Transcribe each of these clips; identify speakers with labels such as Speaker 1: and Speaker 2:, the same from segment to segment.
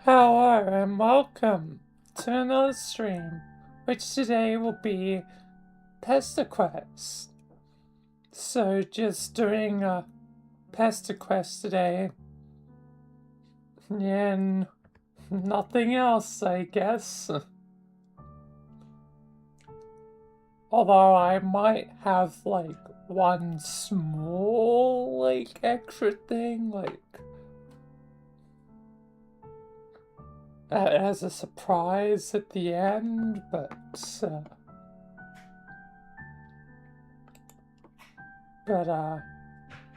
Speaker 1: Hello and welcome to another stream, which today will be Pesterquest. So just doing a Pesterquest today, and nothing else, I guess. Although I might have like one small extra thing as a surprise at the end, but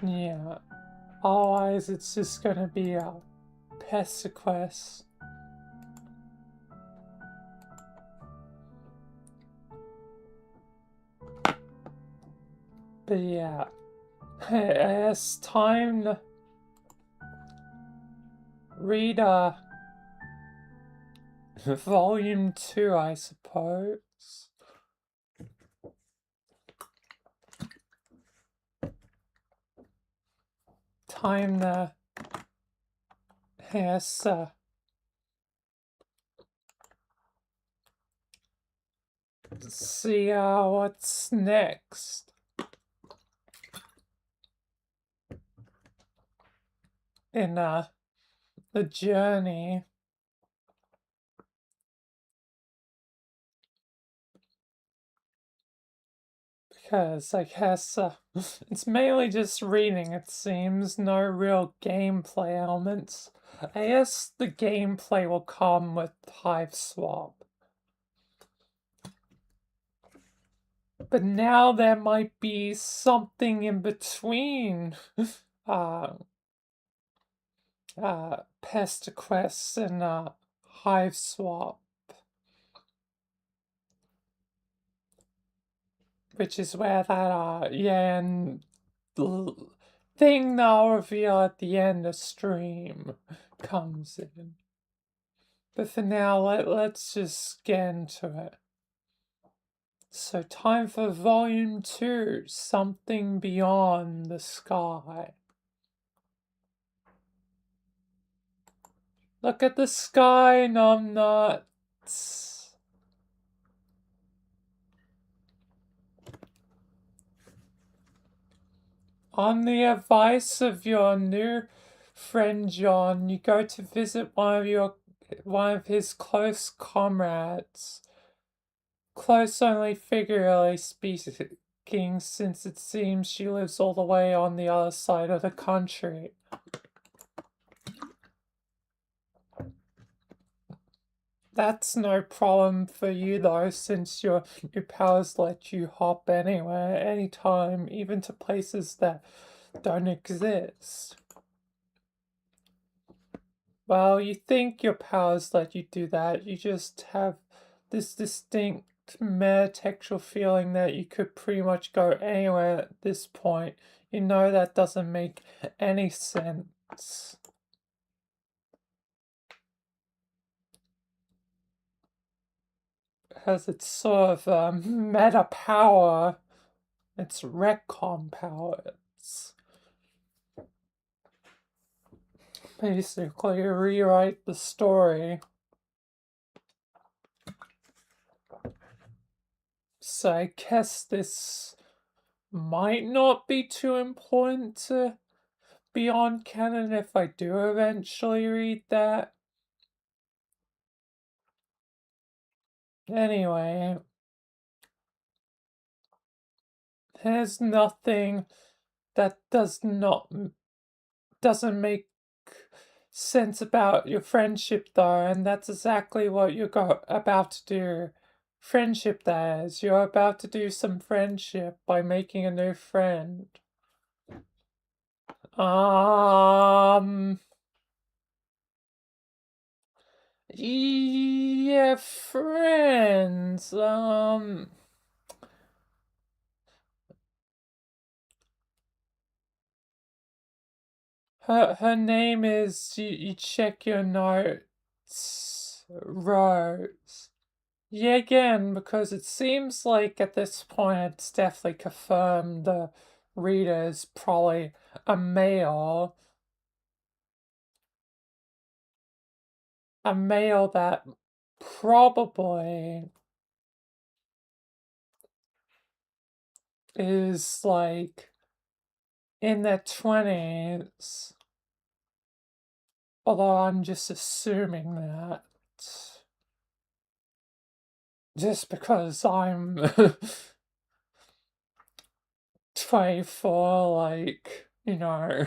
Speaker 1: yeah. Otherwise, it's just gonna be a Pesterquest. But yeah, it's time to read volume 2, I suppose. Time to, yes, see what's next in the journey. Because I guess it's mainly just reading, it seems. No real gameplay elements. I guess the gameplay will come with Hive Swap. But now there might be something in between Pesterquest and Hive Swap. Which is where that, and thing they'll reveal at the end of stream comes in. But for now, let's just get into it. So time for volume 2, Something Beyond the Sky. Look at the sky, numbnuts. On the advice of your new friend John, you go to visit one of his close comrades. Close only figuratively speaking, since it seems she lives all the way on the other side of the country. That's no problem for you though, since your powers let you hop anywhere, anytime, even to places that don't exist. Well, you think your powers let you do that, you just have this distinct metatextual feeling that you could pretty much go anywhere at this point. You know that doesn't make any sense. Because it's sort of meta power. It's retcon power. It's basically rewrite the story. So I guess this might not be too important to be on canon if I do eventually read that. Anyway, there's nothing that doesn't make sense about your friendship though, and that's exactly what you're about to do. Friendship, that is. You're about to do some friendship by making a new friend. Yeah, friends. Her name is, you check your notes, Rose. Yeah, again, because it seems like at this point it's definitely confirmed the reader is probably a male. a male that probably is like in their 20s, although I'm just assuming that just because I'm 24, like, you know.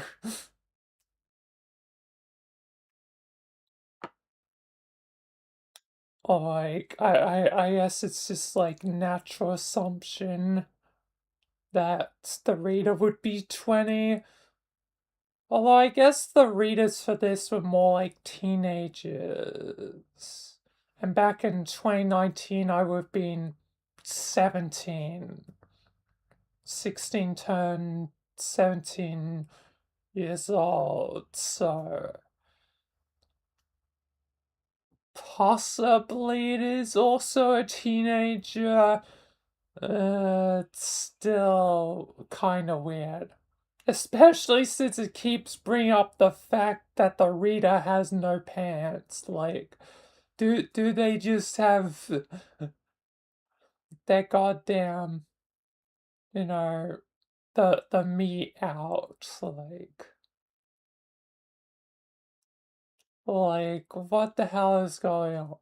Speaker 1: Or like, I guess it's just like natural assumption that the reader would be 20. Although I guess the readers for this were more like teenagers. And back in 2019, I would have been 17. 16 turned 17 years old, so possibly it is also a teenager. It's still kind of weird. Especially since it keeps bringing up the fact that the reader has no pants. Like, do they just have their goddamn, you know, the meat out? Like what the hell is going on?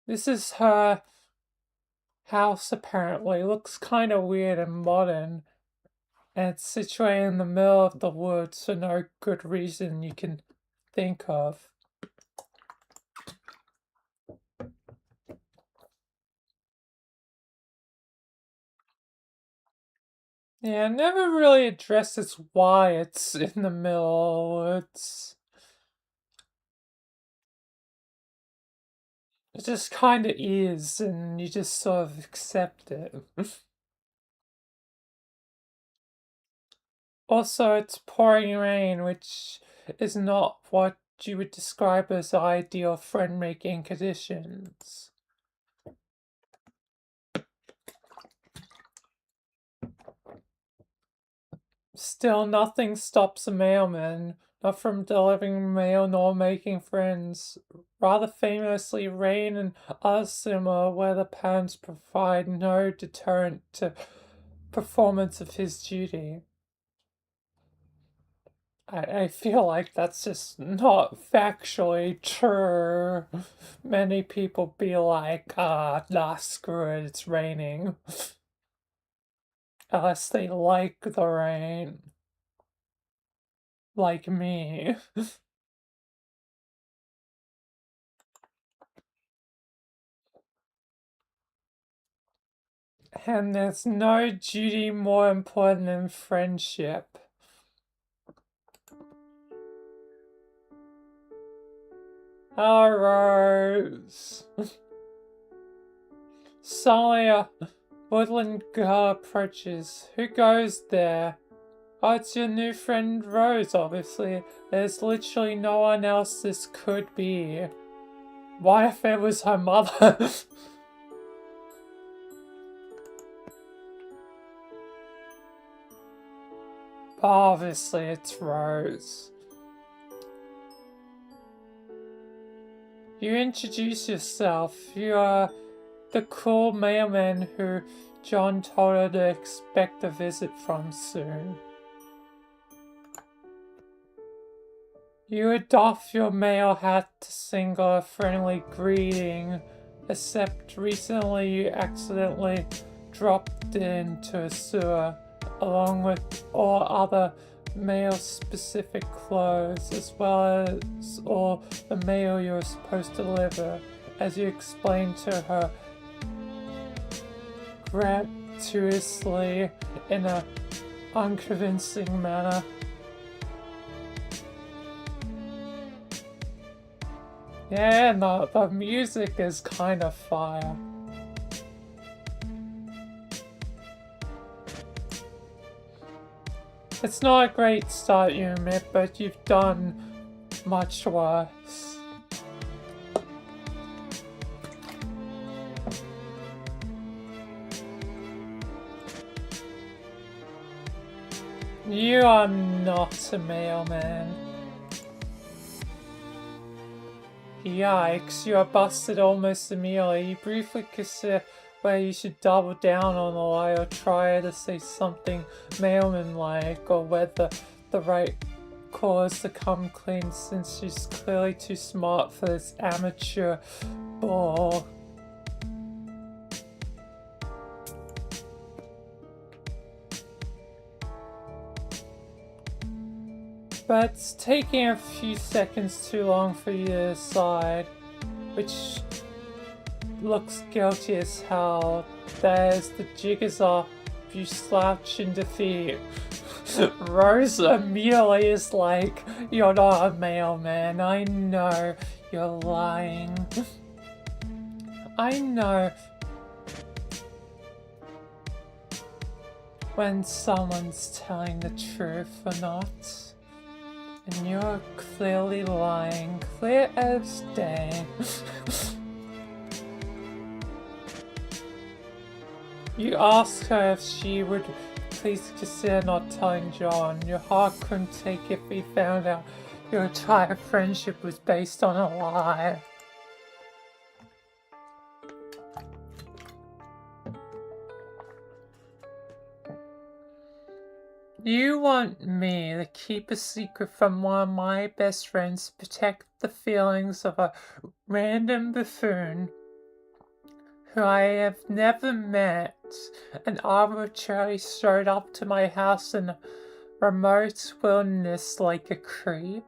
Speaker 1: This is her house apparently. Looks kind of weird and modern. And it's situated in the middle of the woods for no good reason you can think of. Yeah, it never really addresses why it's in the middle. It just kind of is, and you just sort of accept it. Also, it's pouring rain, which is not what you would describe as ideal friend-making conditions. Still, nothing stops a mailman, not from delivering mail nor making friends. Rather famously, rain and other similar weather patterns provide no deterrent to performance of his duty. I feel like that's just not factually true. Many people be like, nah, screw it, it's raining. Unless they like the rain. Like me. And there's no duty more important than friendship. Oh, Rose. Suddenly a woodland girl approaches. Who goes there? Oh, it's your new friend Rose, obviously. There's literally no one else this could be. What if it was her mother? Obviously, it's Rose. You introduce yourself. You are the cool mailman who John told her to expect a visit from soon. You would doff your mail hat to single a friendly greeting, except recently you accidentally dropped into a sewer, along with all other mail-specific clothes, as well as all the mail you were supposed to deliver, as you explained to her gratuitously in an unconvincing manner. Yeah, no, the music is kind of fire. It's not a great start, you admit, but you've done much worse. You are not a mailman. Yikes, you are busted almost immediately. You briefly consider whether you should double down on the lie or try to say something mailman-like, or whether the right cause to come clean since she's clearly too smart for this amateur ball. But it's taking a few seconds too long for you to decide, which looks guilty as hell. There's the jig is up, you slouch in defeat. Rose immediately is like, you're not a mailman, I know you're lying. I know when someone's telling the truth or not. And you're clearly lying, clear as day. You asked her if she would please consider not telling John. Your heart couldn't take it if he found out your entire friendship was based on a lie. You want me to keep a secret from one of my best friends to protect the feelings of a random buffoon who I have never met and arbitrarily showed up to my house in a remote wilderness like a creep?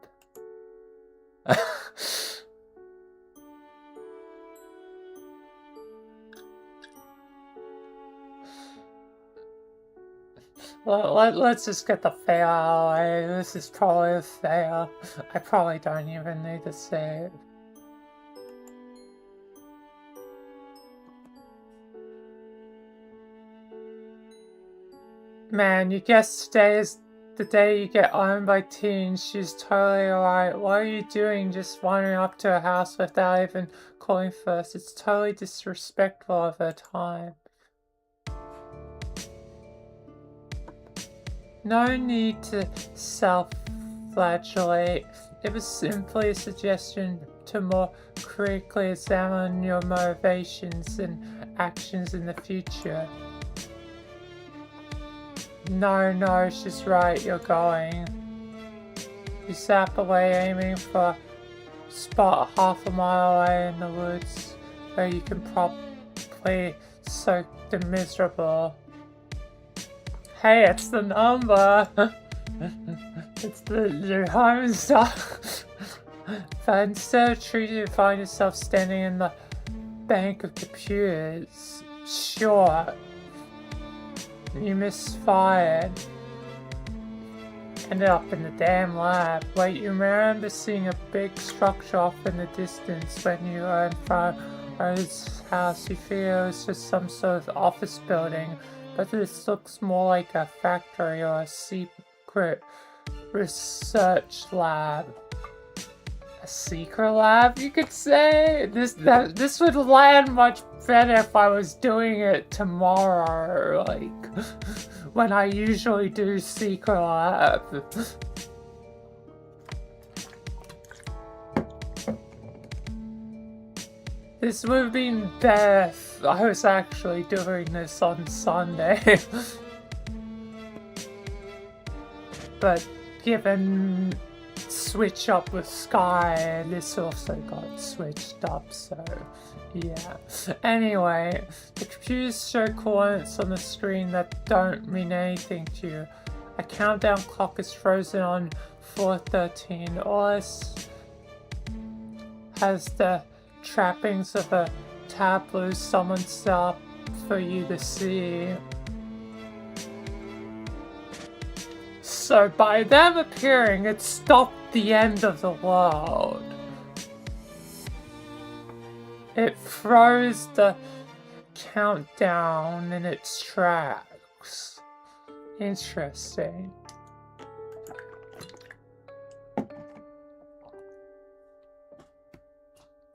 Speaker 1: Let's just get the fail out of the way. This is probably a fail. I probably don't even need to say it. Man, you guess today is the day you get owned by teens. She's totally alright. What are you doing just wandering up to her house without even calling first? It's totally disrespectful of her time. No need to self-flagellate. It was simply a suggestion to more critically examine your motivations and actions in the future. No, she's right, you're going. You sap away aiming for a spot half a mile away in the woods where you can probably soak the miserable. Hey, it's the number! It's the home stuff. But instead of treating you find yourself standing in the bank of computers, sure, you misfired. Ended up in the damn lab. Wait, you remember seeing a big structure off in the distance when you were in front of his house. You feel it was just some sort of office building, but this looks more like a factory or a secret research lab. A secret lab, you could say? This would land much better if I was doing it tomorrow, like when I usually do secret lab. This would have been better if I was actually doing this on Sunday. But given switch up with Sky, this also got switched up, so yeah. Anyway, the computers show coordinates on the screen that don't mean anything to you. A countdown clock is frozen on 4:13. All this has the trappings of a tableau someone set up for you to see. So by them appearing, it stopped the end of the world. It froze the countdown in its tracks. Interesting.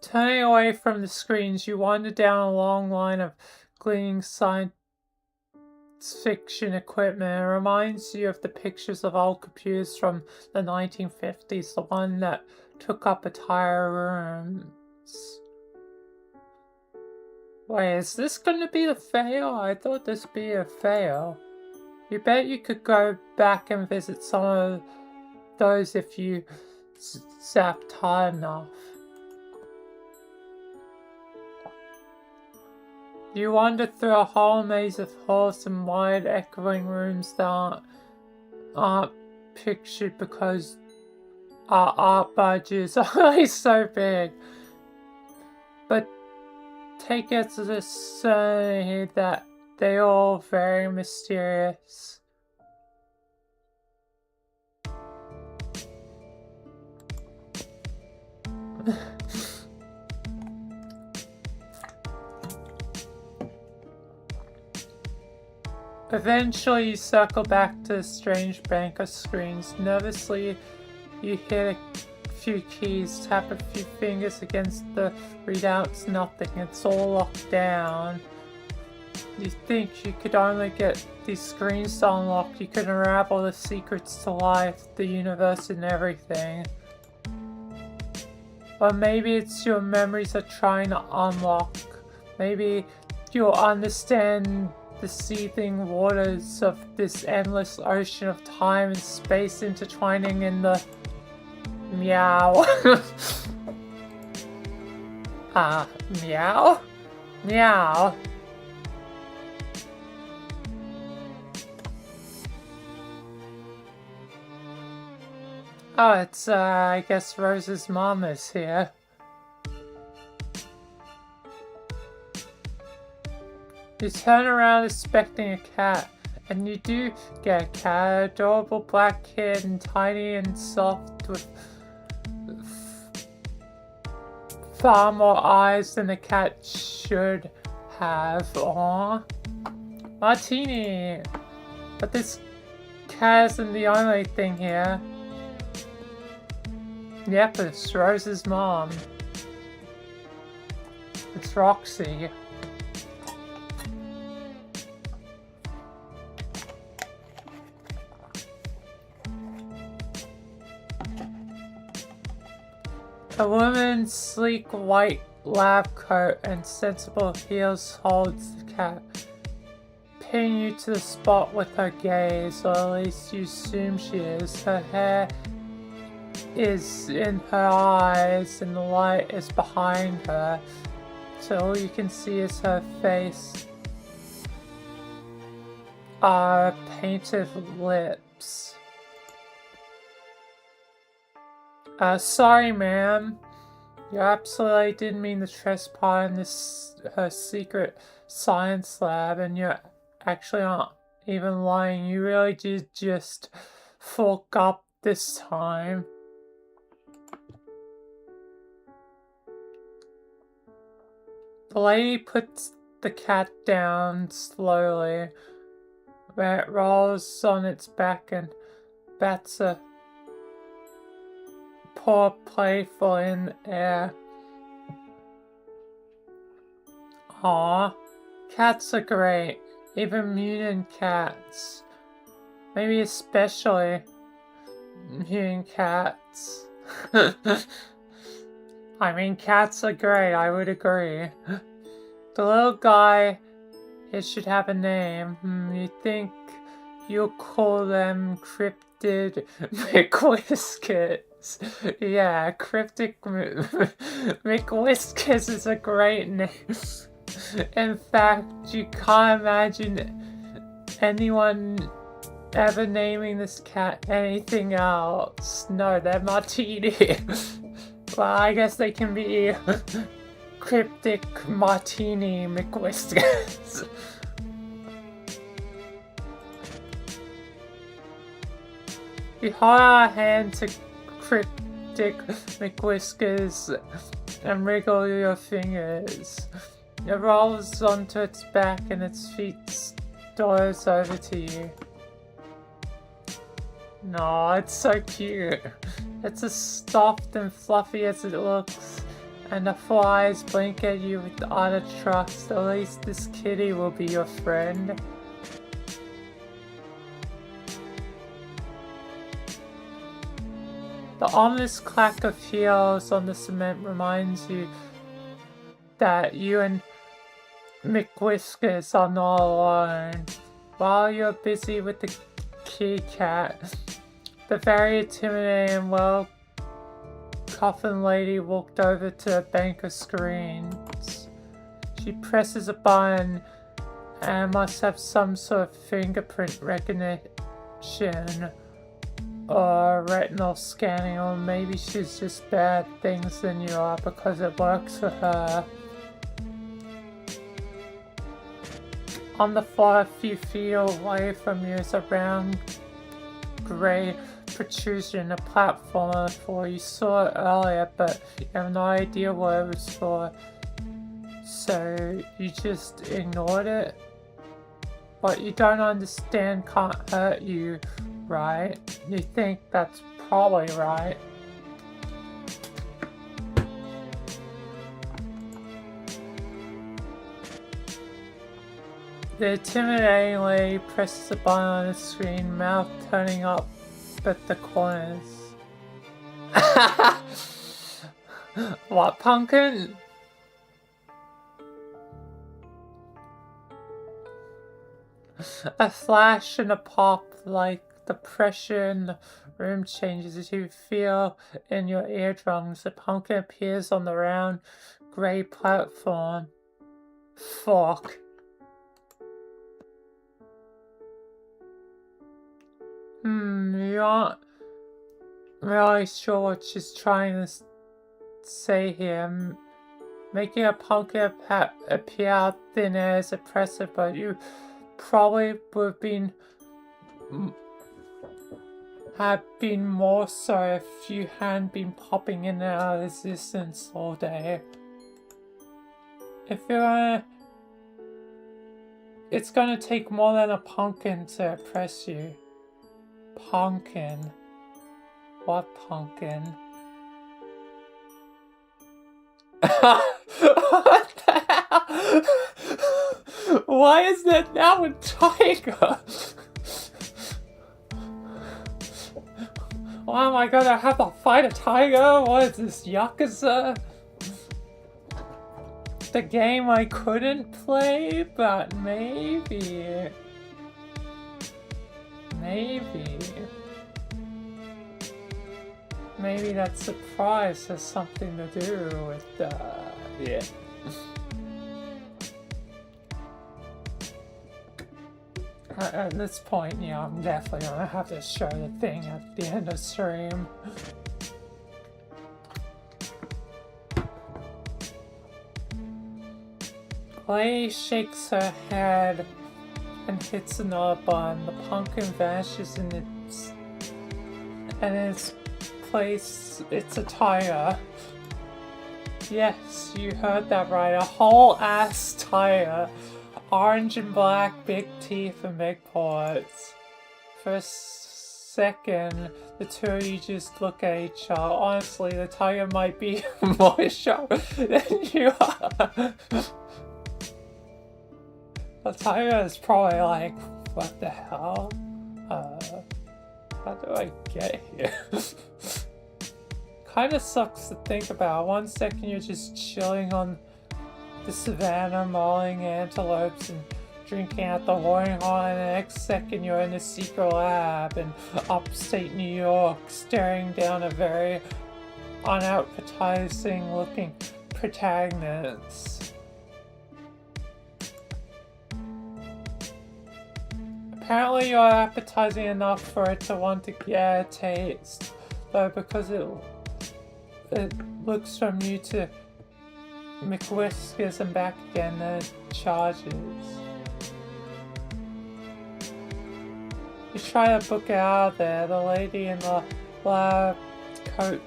Speaker 1: Turning away from the screens, you wander down a long line of gleaming fiction equipment. It reminds you of the pictures of old computers from the 1950s, the one that took up entire rooms. Wait, is this gonna be a fail? I thought this would be a fail. You bet you could go back and visit some of those if you zapped hard enough. You wander through a whole maze of halls and wide echoing rooms that aren't pictured because our art budgets are only so big. But take it to the certainty that they're all very mysterious. Eventually, you circle back to the strange bank of screens. Nervously, you hit a few keys, tap a few fingers against the readouts, nothing. It's all locked down. You think you could only get these screens to unlock, you could unravel the secrets to life, the universe, and everything. Or maybe it's your memories are trying to unlock. Maybe you'll understand the seething waters of this endless ocean of time and space intertwining in the meow. Meow? Meow. Oh, it's, I guess Rose's mom is here. You turn around expecting a cat, and you do get a cat, adorable black kid and tiny and soft with far more eyes than a cat should have. Aww. Martini! But this cat isn't the only thing here. Yep, it's Rose's mom. It's Roxy. A woman's sleek white lab coat and sensible heels holds the cat, pinning you to the spot with her gaze, or at least you assume she is. Her hair is in her eyes and the light is behind her, so all you can see is her face. Painted lips. Sorry, ma'am. You absolutely didn't mean to trespass in this her secret science lab, and you actually aren't even lying. You really did just fuck up this time. The lady puts the cat down slowly, where it rolls on its back and bats a paw playful in the air. Aw, cats are great, even mutant cats. Maybe especially mutant cats. I mean, cats are great, I would agree. The little guy, it should have a name. You think you'll call them Cryptid McWhiskers? Yeah, Cryptic McWhiskers is a great name. In fact, you can't imagine anyone ever naming this cat anything else. No, they're Martini. Well, I guess they can be Cryptic Martini McWhiskers. You hold out a hand to Cryptic McWhiskers and wriggle your fingers. It rolls onto its back and its feet stores over to you. No, it's so cute. It's as soft and fluffy as it looks, and the full eyes blink at you with utter trust. At least this kitty will be your friend. The ominous clack of heels on the cement reminds you that you and McWhiskers are not alone. While you're busy with the kitty cat, the very intimidating and well-coffined lady walked over to a bank of screens. She presses a button and must have some sort of fingerprint recognition or retinal scanning, or maybe she's just better at things than you are because it works for her. On the floor a few feet away from you is a round grey protrusion, a platform on the floor. You saw it earlier, but you have no idea what it was for, so you just ignored it. What you don't understand can't hurt you, right? You think that's probably right. The intimidating lady presses a button on the screen, mouth turning up at the corners. What, pumpkin? A flash and a pop, like the pressure in the room changes as you feel in your eardrums. The pumpkin appears on the round grey platform. Fuck. You aren't really sure what she's trying to say here. Making a pumpkin appear out thin air is oppressive, but you probably would have been more so if you hadn't been popping in and out of existence all day. It's gonna take more than a pumpkin to oppress you. Pumpkin? What pumpkin? What the hell? Why is that now a tiger? Why am I gonna have to fight a tiger? What is this, Yakuza? The game I couldn't play, but maybe. Maybe that surprise has something to do with, yeah. At this point, I'm definitely gonna have to show the thing at the end of stream. Clay shakes her head and hits another button. The pumpkin vanishes in its place. It's a tiger. Yes, you heard that right. A whole ass tiger. Orange and black, big teeth and big paws. For a second, the two of you just look at each other. Honestly, the tiger might be more sharp than you are. The tiger is probably like, what the hell? How do I get here? Kinda sucks to think about. One second you're just chilling on the savannah, mauling antelopes and drinking at the watering hole, and the next second you're in a secret lab in upstate New York, staring down a very unappetizing looking protagonist. Apparently you're appetizing enough for it to want to get a taste, though, because it looks from you to McWhiskers and back again, then it charges. You try to book it out of there. The lady in the lab coat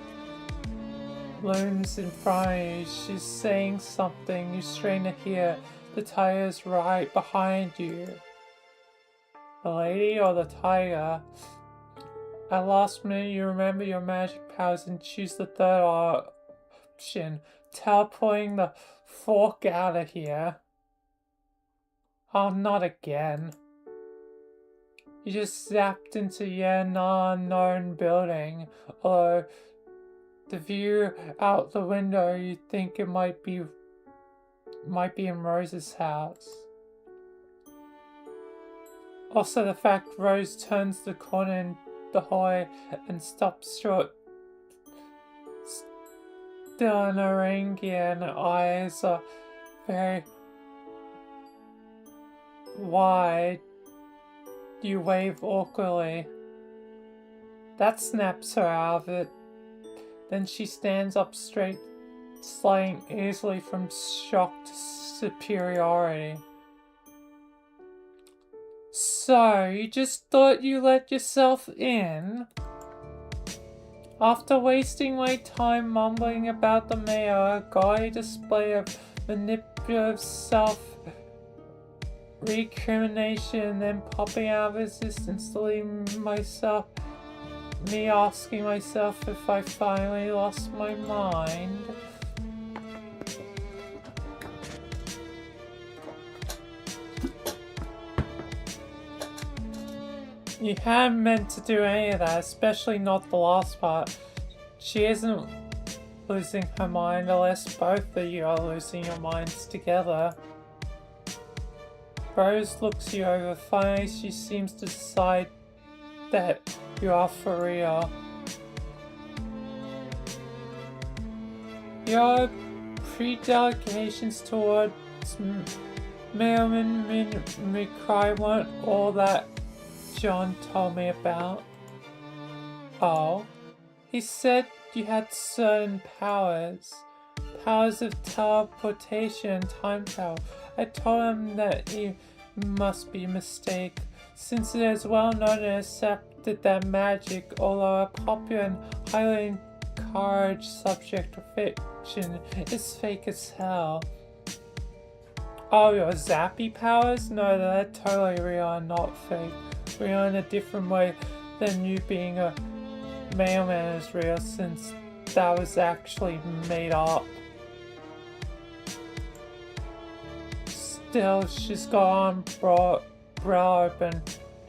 Speaker 1: looms in front of you. She's saying something. You strain to hear. The tiger's right behind you. The lady or the tiger? At last minute you remember your magic powers and choose the third option. Teleporting the fork out of here. Oh, not again. You just zapped into yet an unknown building, although the view out the window, you think it might be in Rose's house. Also, the fact Rose turns the corner in the hallway and stops short, still in her Rangian eyes are very wide. You wave awkwardly. That snaps her out of it. Then she stands up straight, sliding easily from shock to superiority. So, you just thought you let yourself in? After wasting my time mumbling about the mayor, a gaudy display of manipulative self-recrimination, then popping out of existence, leaving me asking myself if I finally lost my mind. You hadn't meant to do any of that, especially not the last part. She isn't losing her mind unless both of you are losing your minds together. Rose looks you over. Finally, she seems to decide that you are for real. Your predelegations towards Mailman McCry weren't all that John told me about. Oh? He said you had certain powers. Powers of teleportation and time travel. I told him that he must be a mistake, since it is well known and accepted that magic, although a popular and highly encouraged subject of fiction, is fake as hell. Oh, your zappy powers? No, they're totally real and not fake. Real in a different way than you being a mailman is real, since that was actually made up. Still, she's got one brow open.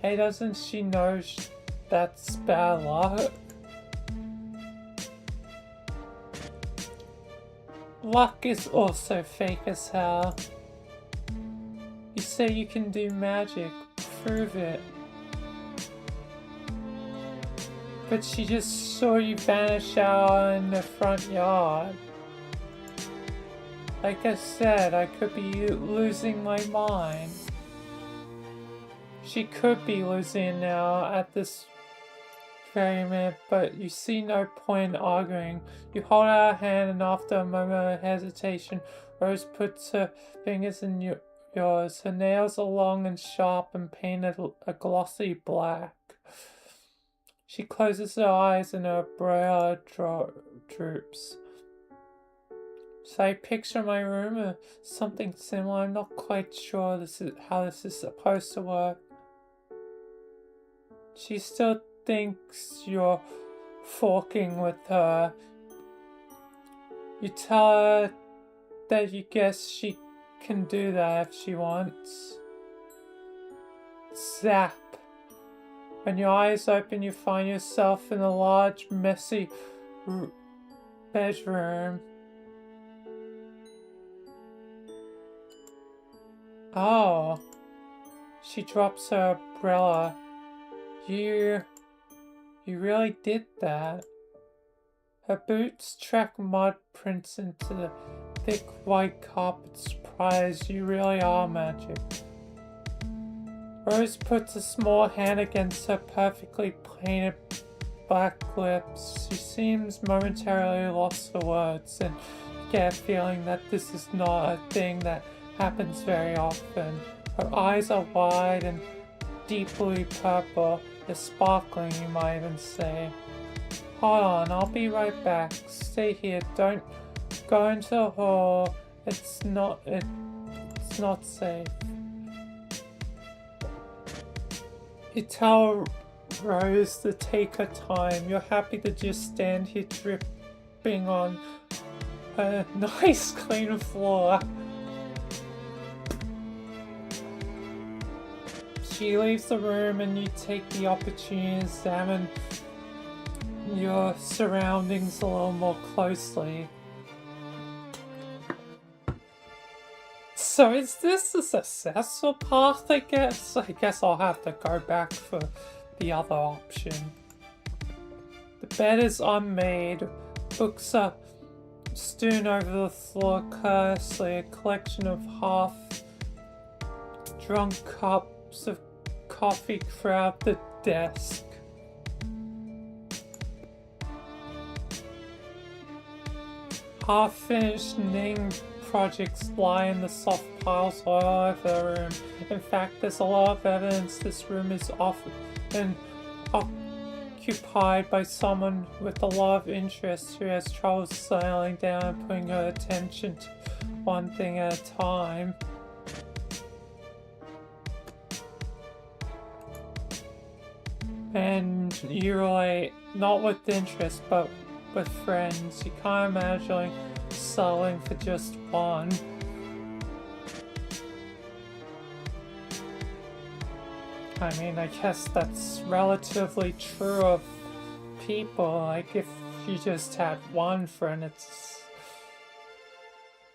Speaker 1: Hey, doesn't she know that's bad luck? Luck is also fake as hell. You say you can do magic. Prove it. But she just saw you vanish out in the front yard. Like I said, I could be losing my mind. She could be losing it now at this very minute, but you see no point in arguing. You hold out a hand, and after a moment of hesitation, Rose puts her fingers in yours. Her nails are long and sharp and painted a glossy black. She closes her eyes and her brow droops. So I picture my room or something similar. I'm not quite sure how this is supposed to work. She still thinks you're forking with her. You tell her that you guess she can do that if she wants. Zap. When your eyes open, you find yourself in a large, messy bedroom. Oh. She drops her umbrella. You really did that. Her boots track mud prints into the thick white carpet. Surprise, you really are magic. Rose puts a small hand against her perfectly painted black lips. She seems momentarily lost for words, and you get a feeling that this is not a thing that happens very often. Her eyes are wide and deeply purple. They're sparkling, you might even say. Hold on, I'll be right back. Stay here, don't go into the hall. It's not safe. You tell Rose to take her time. You're happy to just stand here dripping on a nice clean floor. She leaves the room and you take the opportunity to examine your surroundings a little more closely. So is this a successful path, I guess? I guess I'll have to go back for the other option. The bed is unmade. Books are strewn over the floor carelessly. A collection of half-drunk cups of coffee crowd the desk. Half-finished knitting projects lie in the soft piles all over the room. In fact, there's a lot of evidence this room is often occupied by someone with a lot of interest who has trouble settling down and putting her attention to one thing at a time. And you relate, not with interest, but with friends. You can't imagine settling for just one. I mean, I guess that's relatively true of people. Like, if you just had one friend, it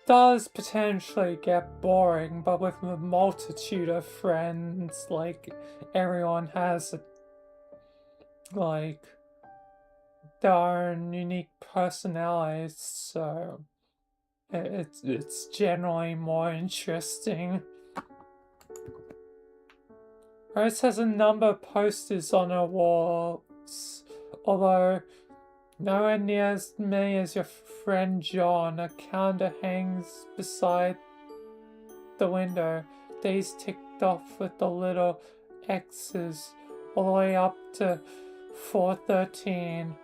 Speaker 1: does potentially get boring, but with a multitude of friends, like, everyone has their own unique personalities, so it's generally more interesting. Rose has a number of posters on her walls, although nowhere near as many as your friend John. A calendar hangs beside the window, days ticked off with the little X's all the way up to 4/13,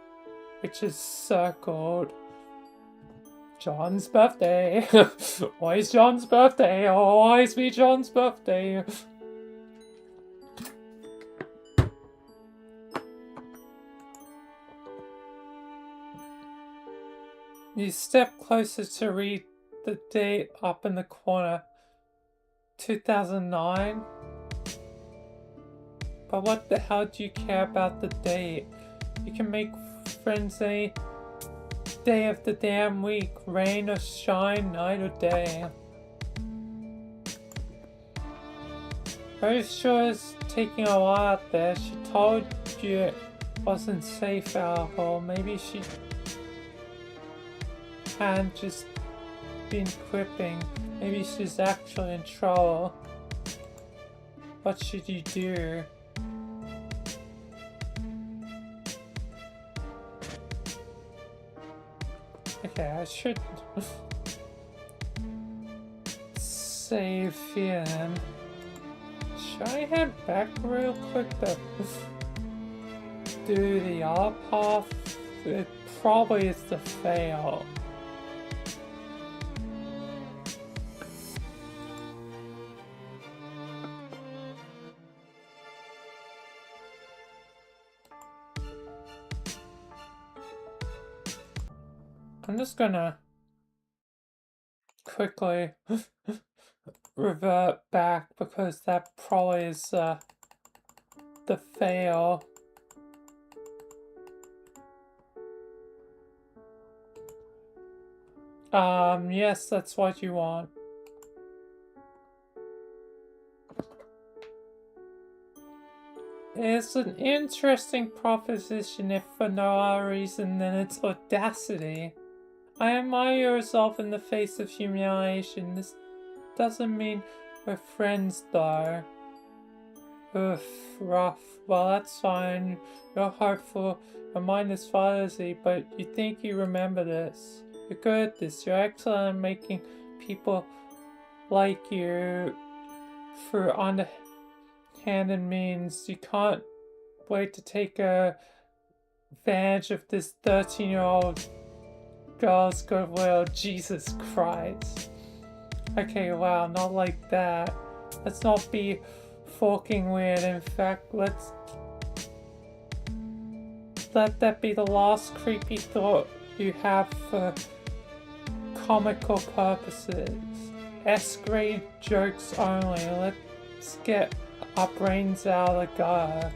Speaker 1: which is circled. John's birthday. Always John's birthday. Always be John's birthday. You step closer to read the date up in the corner. 2009. But what the hell do you care about the date? You can make friends any day of the damn week, rain or shine, night or day. Rose sure is taking a while out there. She told you it wasn't safe out here. Maybe she hadn't just been quipping. Maybe she's actually in trouble. What should you do? Okay, I should save here then. Should I head back real quick to do the other path? It probably is the fail. I'm just gonna quickly revert back because that probably is the fail. Yes, that's what you want. It's an interesting proposition if for no other reason than its audacity. I admire yourself in the face of humiliation. This doesn't mean we're friends though. Oof, rough. Well, that's fine. You're hopeful. Your mind is fuzzy, but you think you remember this. You're good at this. You're excellent at making people like you through underhanded means. You can't wait to take advantage of this 13-year-old girl's goodwill. Jesus Christ. Okay, wow, not like that. Let's not be fucking weird. In fact, let's let that be the last creepy thought you have for comical purposes. S-grade jokes only. Let's get our brains out of the gutter.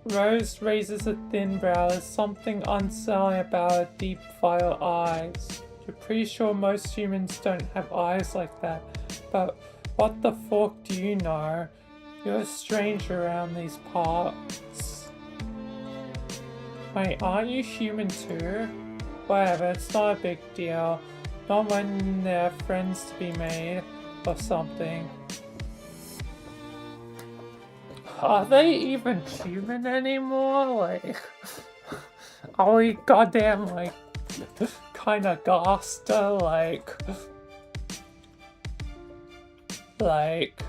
Speaker 1: Rose raises a thin brow. There's something unsettling about her deep violet eyes. You're pretty sure most humans don't have eyes like that, but what the fuck do you know? You're a stranger around these parts. Wait, aren't you human too? Whatever, it's not a big deal. Not when there are friends to be made or something. Are they even human anymore? Like, are we goddamn, like, kinda Gasta? Like,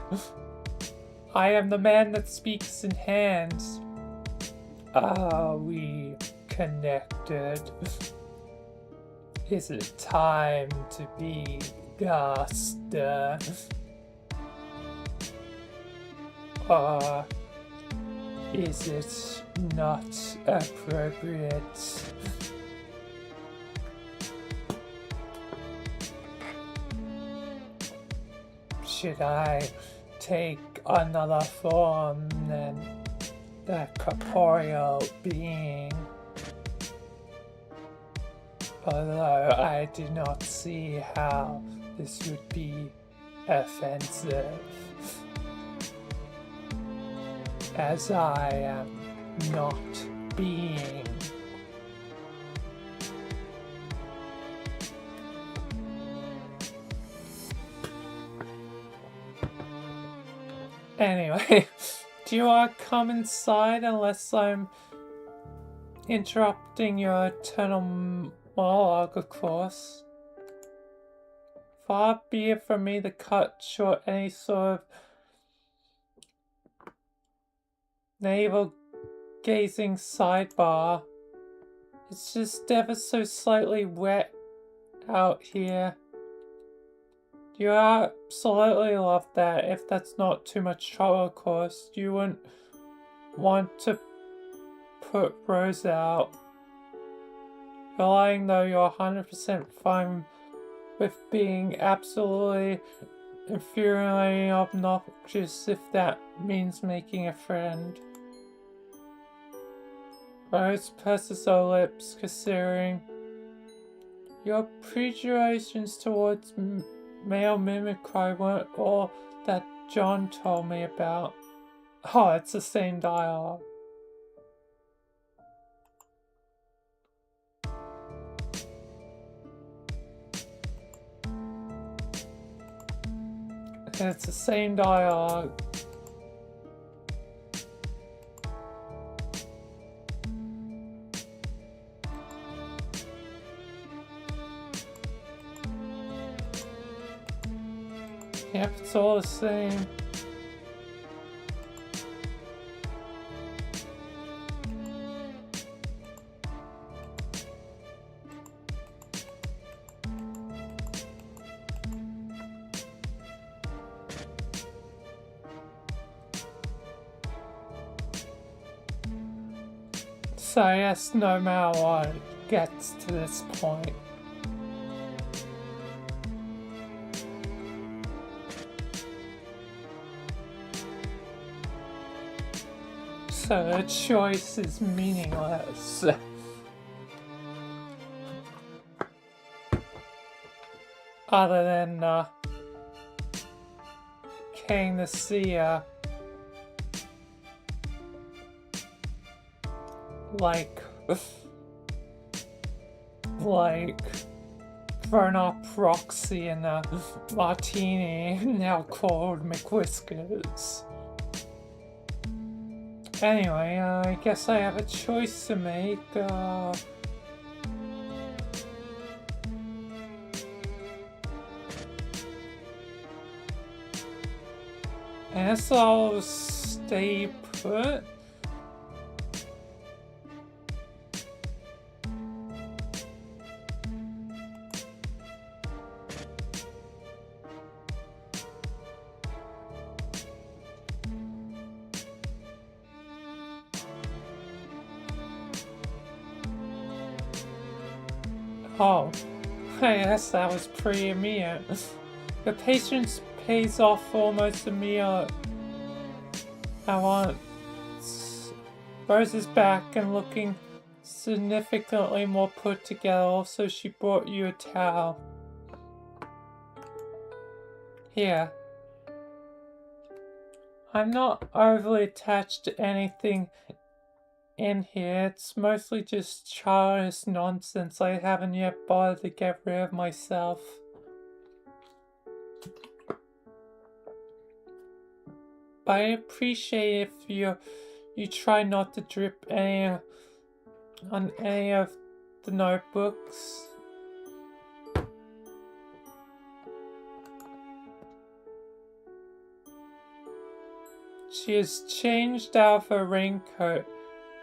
Speaker 1: I am the man that speaks in hands. Are we connected? Is it time to be Gasta? Or is it not appropriate? Should I take another form than a corporeal being? Although I do not see how this would be offensive, as I am not being. Anyway, do you want to come inside unless I'm interrupting your eternal monologue, of course? Far be it from me to cut short any sort of navel-gazing sidebar. It's just ever so slightly wet out here. You absolutely love that, if that's not too much trouble, of course. You wouldn't want to put Rose out. You're lying though, you're 100% fine with being absolutely infuriatingly obnoxious if that means making a friend. Rose purses her lips, considering your prejudices towards male mimicry weren't all that John told me about. Oh, it's the same dialogue. It's the same dialogue. Yep, it's all the same. So yes, no matter what, it gets to this point. So the choice is meaningless. Other than getting to see like thrown up Roxy in a martini, now called McWhiskers. Anyway, I guess I have a choice to make. I guess I'll stay put. Oh, I guess that was pretty immediate. The patience pays off almost immediately. I want Rose is back and looking significantly more put together. Also, she brought you a towel. Here. I'm not overly attached to anything in here. It's mostly just childish nonsense I haven't yet bothered to get rid of myself. But I appreciate if you try not to drip any on any of the notebooks. She has changed out of her raincoat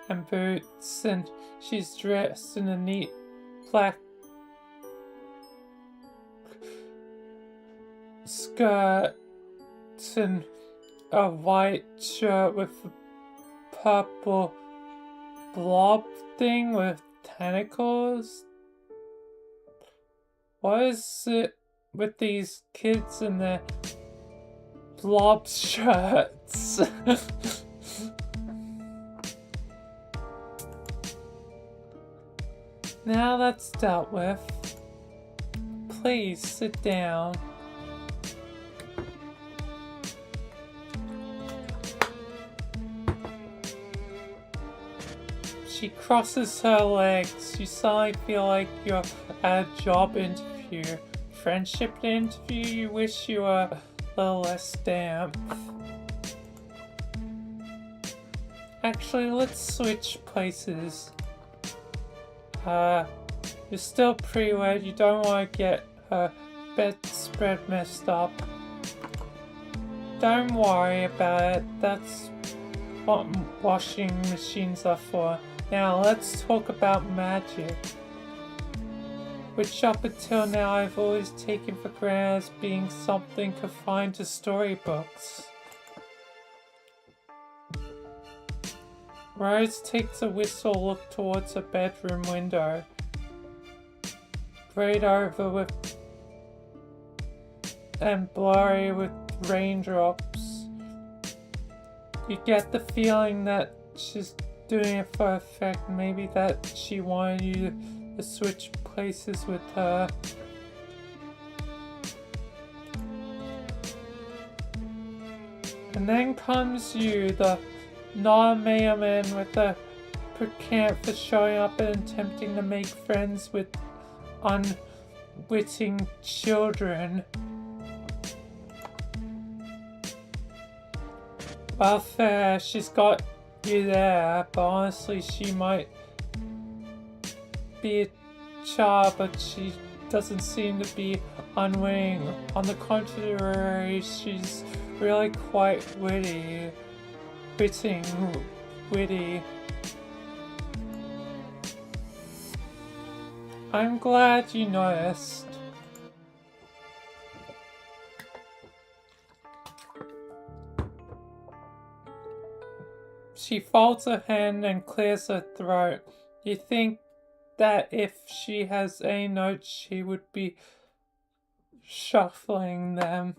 Speaker 1: and boots, and she's dressed in a neat black skirt and a white shirt with a purple blob thing with tentacles. What is it with these kids in their blob shirts? Now that's dealt with. Please sit down. She crosses her legs. You suddenly feel like you're at a job interview. Friendship interview, you wish you were a little less damp. Actually, let's switch places. You're still pretty wet. You don't want to get her bedspread messed up. Don't worry about it. That's what washing machines are for. Now let's talk about magic, which up until now I've always taken for granted as being something confined to storybooks. Rose takes a wistful look towards her bedroom window, grayed over with and blurry with raindrops. You get the feeling that she's doing it for effect, maybe that she wanted you to switch places with her. And then comes you, the non-mailman with a pretense for showing up and attempting to make friends with unwitting children. Well, fair, she's got you there, but honestly she might be a child, but she doesn't seem to be unwitting. On the contrary, she's really quite witty. I'm glad you noticed. She folds her hand and clears her throat. You think that if she has any notes, she would be shuffling them.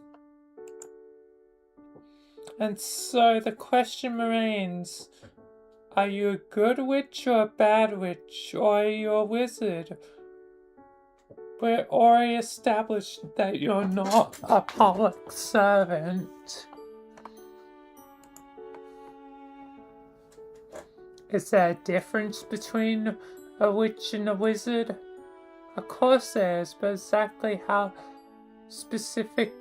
Speaker 1: And so the question remains, are you a good witch or a bad witch, or are you a wizard? We're already established that you're not a public servant. Is there a difference between a witch and a wizard? Of course there is, but exactly how specific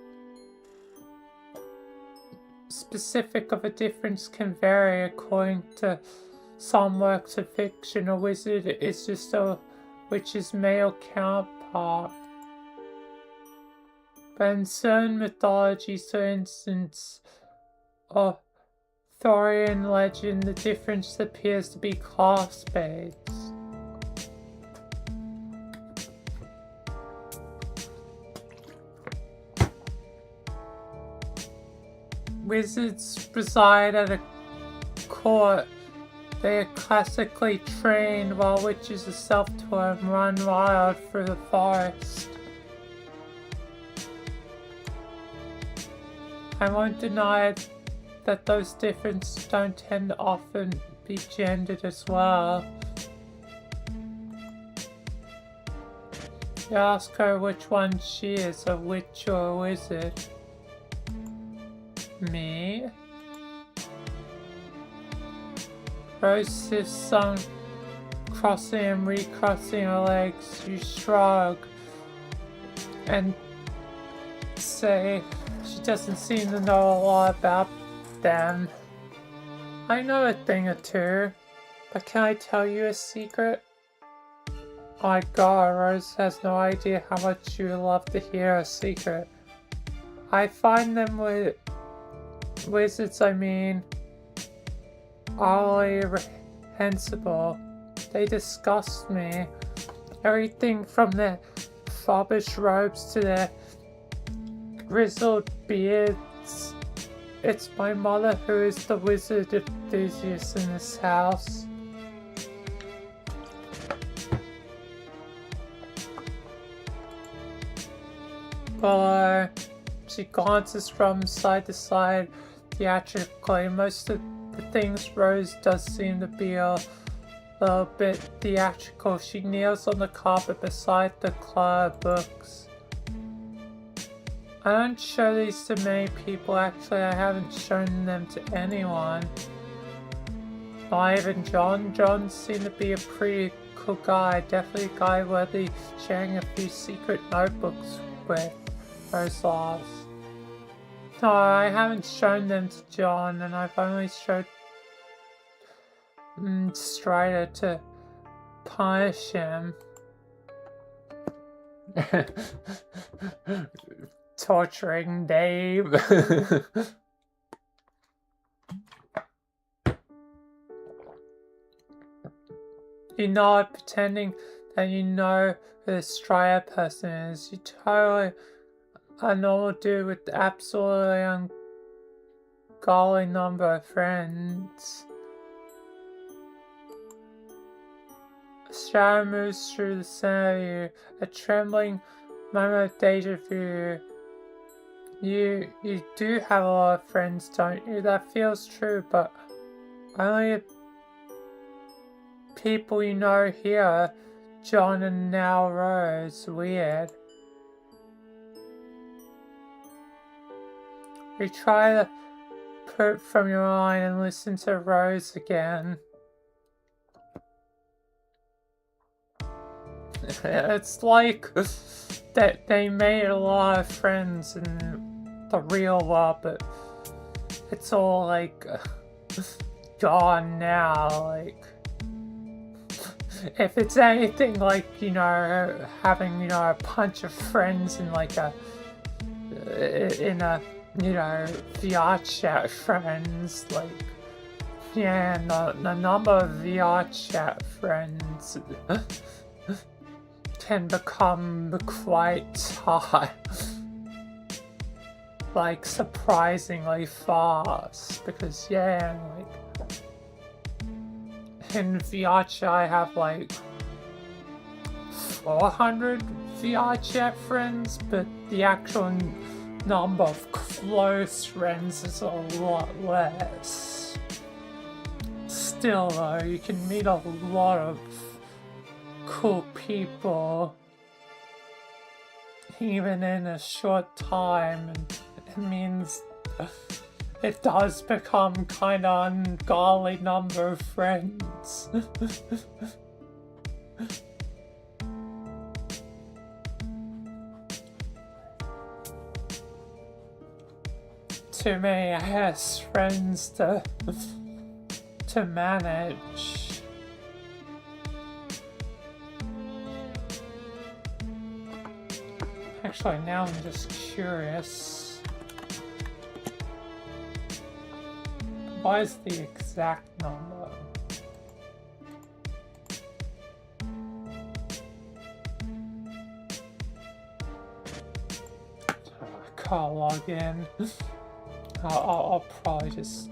Speaker 1: of a difference can vary according to some works of fiction. A wizard is just a witch's male counterpart. But in certain mythologies, for instance, Arthurian legend, the difference appears to be class-based. Wizards reside at a court. They are classically trained, while witches are self-taught and run wild through the forest. I won't deny that those differences don't tend to often be gendered as well. You ask her which one she is, a witch or a wizard. Me? Rose sits on crossing and recrossing her legs. You shrug and say she doesn't seem to know a lot about them. I know a thing or two, but can I tell you a secret? Oh my god, Rose has no idea how much you love to hear a secret. I find them with wizards, utterly reprehensible. They disgust me. Everything from their foppish robes to their grizzled beards. It's my mother who is the wizard enthusiast in this house. Below, she glances from side to side theatrically. Most of the things Rose does seem to be a little bit theatrical. She kneels on the carpet beside the club books. I don't show these to many people. Actually, I haven't shown them to anyone. Not even John. John seemed to be a pretty cool guy. Definitely a guy worthy sharing a few secret notebooks with. Rose laughs. No, I haven't shown them to John, and I've only showed Strider to punish him. Torturing Dave. You nod, pretending that you know who the Strider person is. You totally a normal dude with absolutely ungodly number of friends. A shadow moves through the center of you, a trembling moment of deja vu. You do have a lot of friends, don't you? That feels true, but only people you know here, John and now Rose. Weird. You try to put it from your mind and listen to Rose again. It's like that they made a lot of friends in the real world, but it's all like gone now. Like, if it's anything like, having, a bunch of friends in like VR chat friends, like, yeah, the number of VR chat friends can become quite high, like, surprisingly fast, because, yeah, like, in VR chat I have, like, 400 VR chat friends, but the actual number of close friends is a lot less. Still though, you can meet a lot of cool people even in a short time, and it means it does become kind of ungodly number of friends. Too many ass friends to manage. Actually, now I'm just curious. What is the exact number? I can't log in. I'll probably just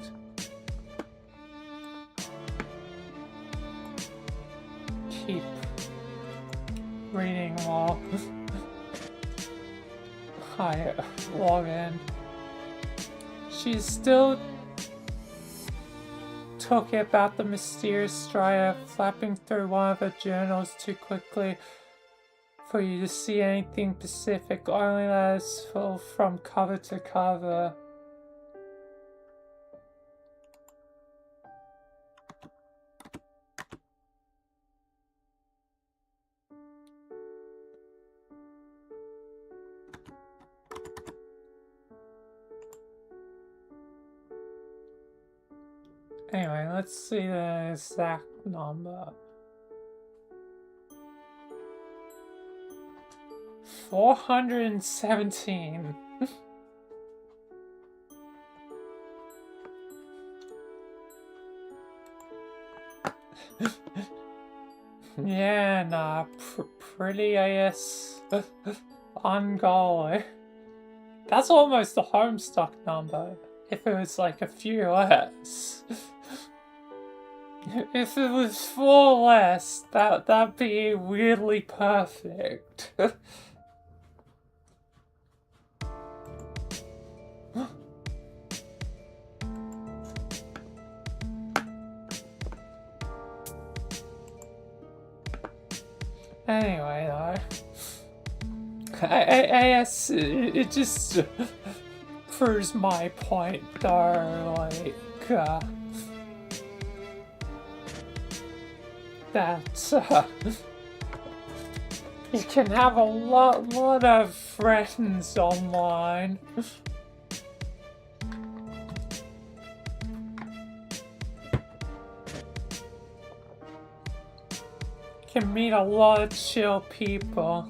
Speaker 1: keep reading while I log in. She's still talking about the mysterious strider, flapping through one of her journals too quickly for you to see anything specific, only letters full from cover to cover. Anyway, let's see the exact number. 417. Yeah, nah, pretty, I guess, ungodly. That's almost the Homestuck number, if it was like a few less. If it was 4 less, that'd be weirdly perfect. Anyway, though, I guess it just proves my point, though, like, that you can have a lot of friends online. You can meet a lot of chill people.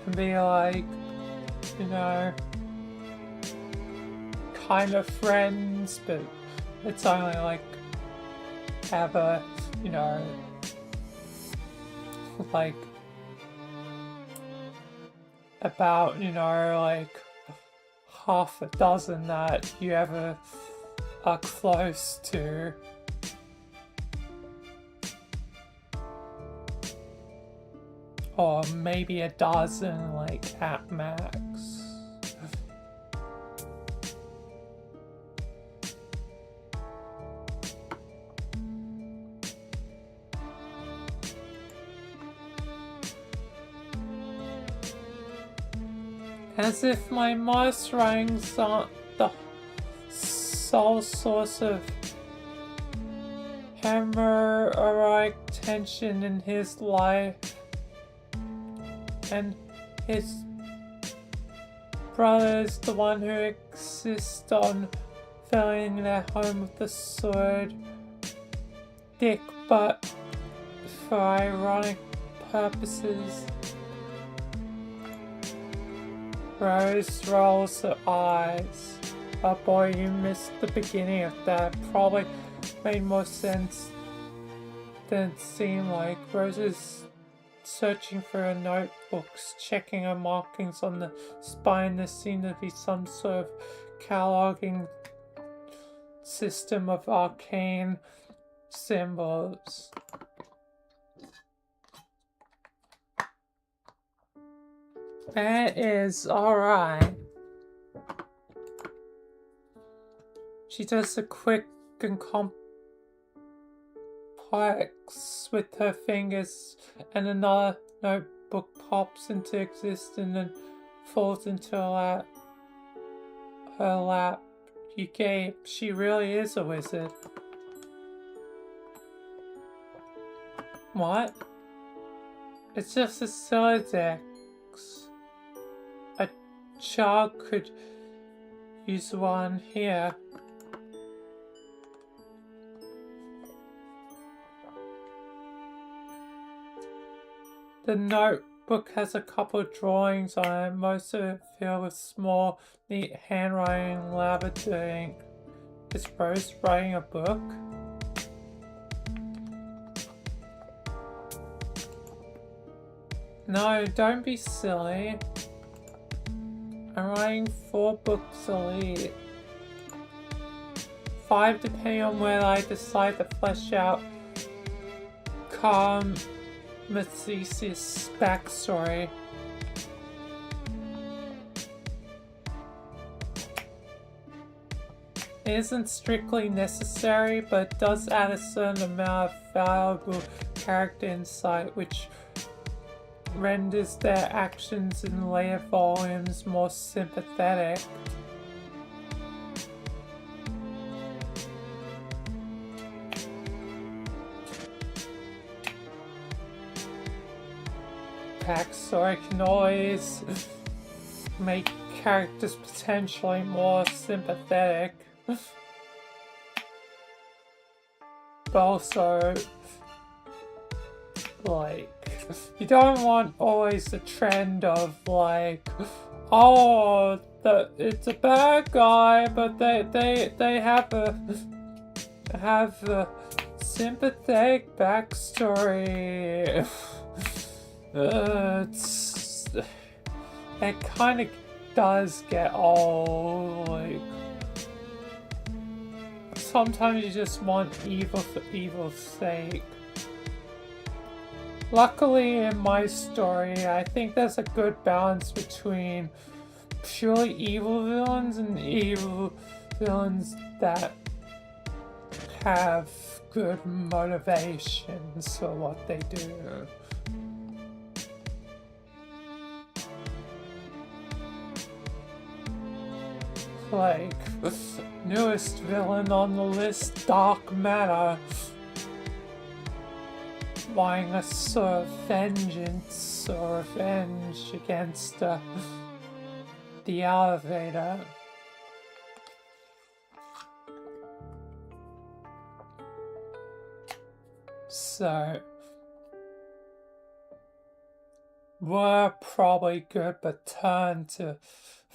Speaker 1: And be like, you know, kind of friends, but it's only like ever, you know, like about, you know, like half a dozen that you ever are close to. Or maybe a dozen, like, at max. As if my most writings aren't the sole source of hemorrhagic tension in his life. And his brother is the one who insists on filling their home with the sword. Dick, but for ironic purposes. Rose rolls her eyes. Oh boy, you missed the beginning of that. Probably made more sense than it seemed like. Rose is searching for her notebooks, checking her markings on the spine. There seemed to be some sort of cataloging system of arcane symbols. That is alright. She does a quick and complex with her fingers, and another notebook pops into existence and falls into her lap. You gape. She really is a wizard. What? It's just a Siladex. A child could use one here. The notebook has a couple of drawings on it, most of it filled with small, neat handwriting, lavender ink. Is Rose writing a book? No, don't be silly. I'm writing 4 books a lead. 5 depending on whether I decide to flesh out Mathes's backstory. isn't strictly necessary, but does add a certain amount of valuable character insight, which renders their actions in later volumes more sympathetic. Backstory can always make characters potentially more sympathetic. But also, like, you don't want always the trend of like, oh, it's a bad guy, but they have a sympathetic backstory. It kind of does get old. Like, sometimes you just want evil for evil's sake. Luckily, in my story, I think there's a good balance between purely evil villains and evil villains that have good motivations for what they do. Like, newest villain on the list, Dark Matter. Buying a sort of vengeance or revenge against the elevator. So, we're probably good, but turn to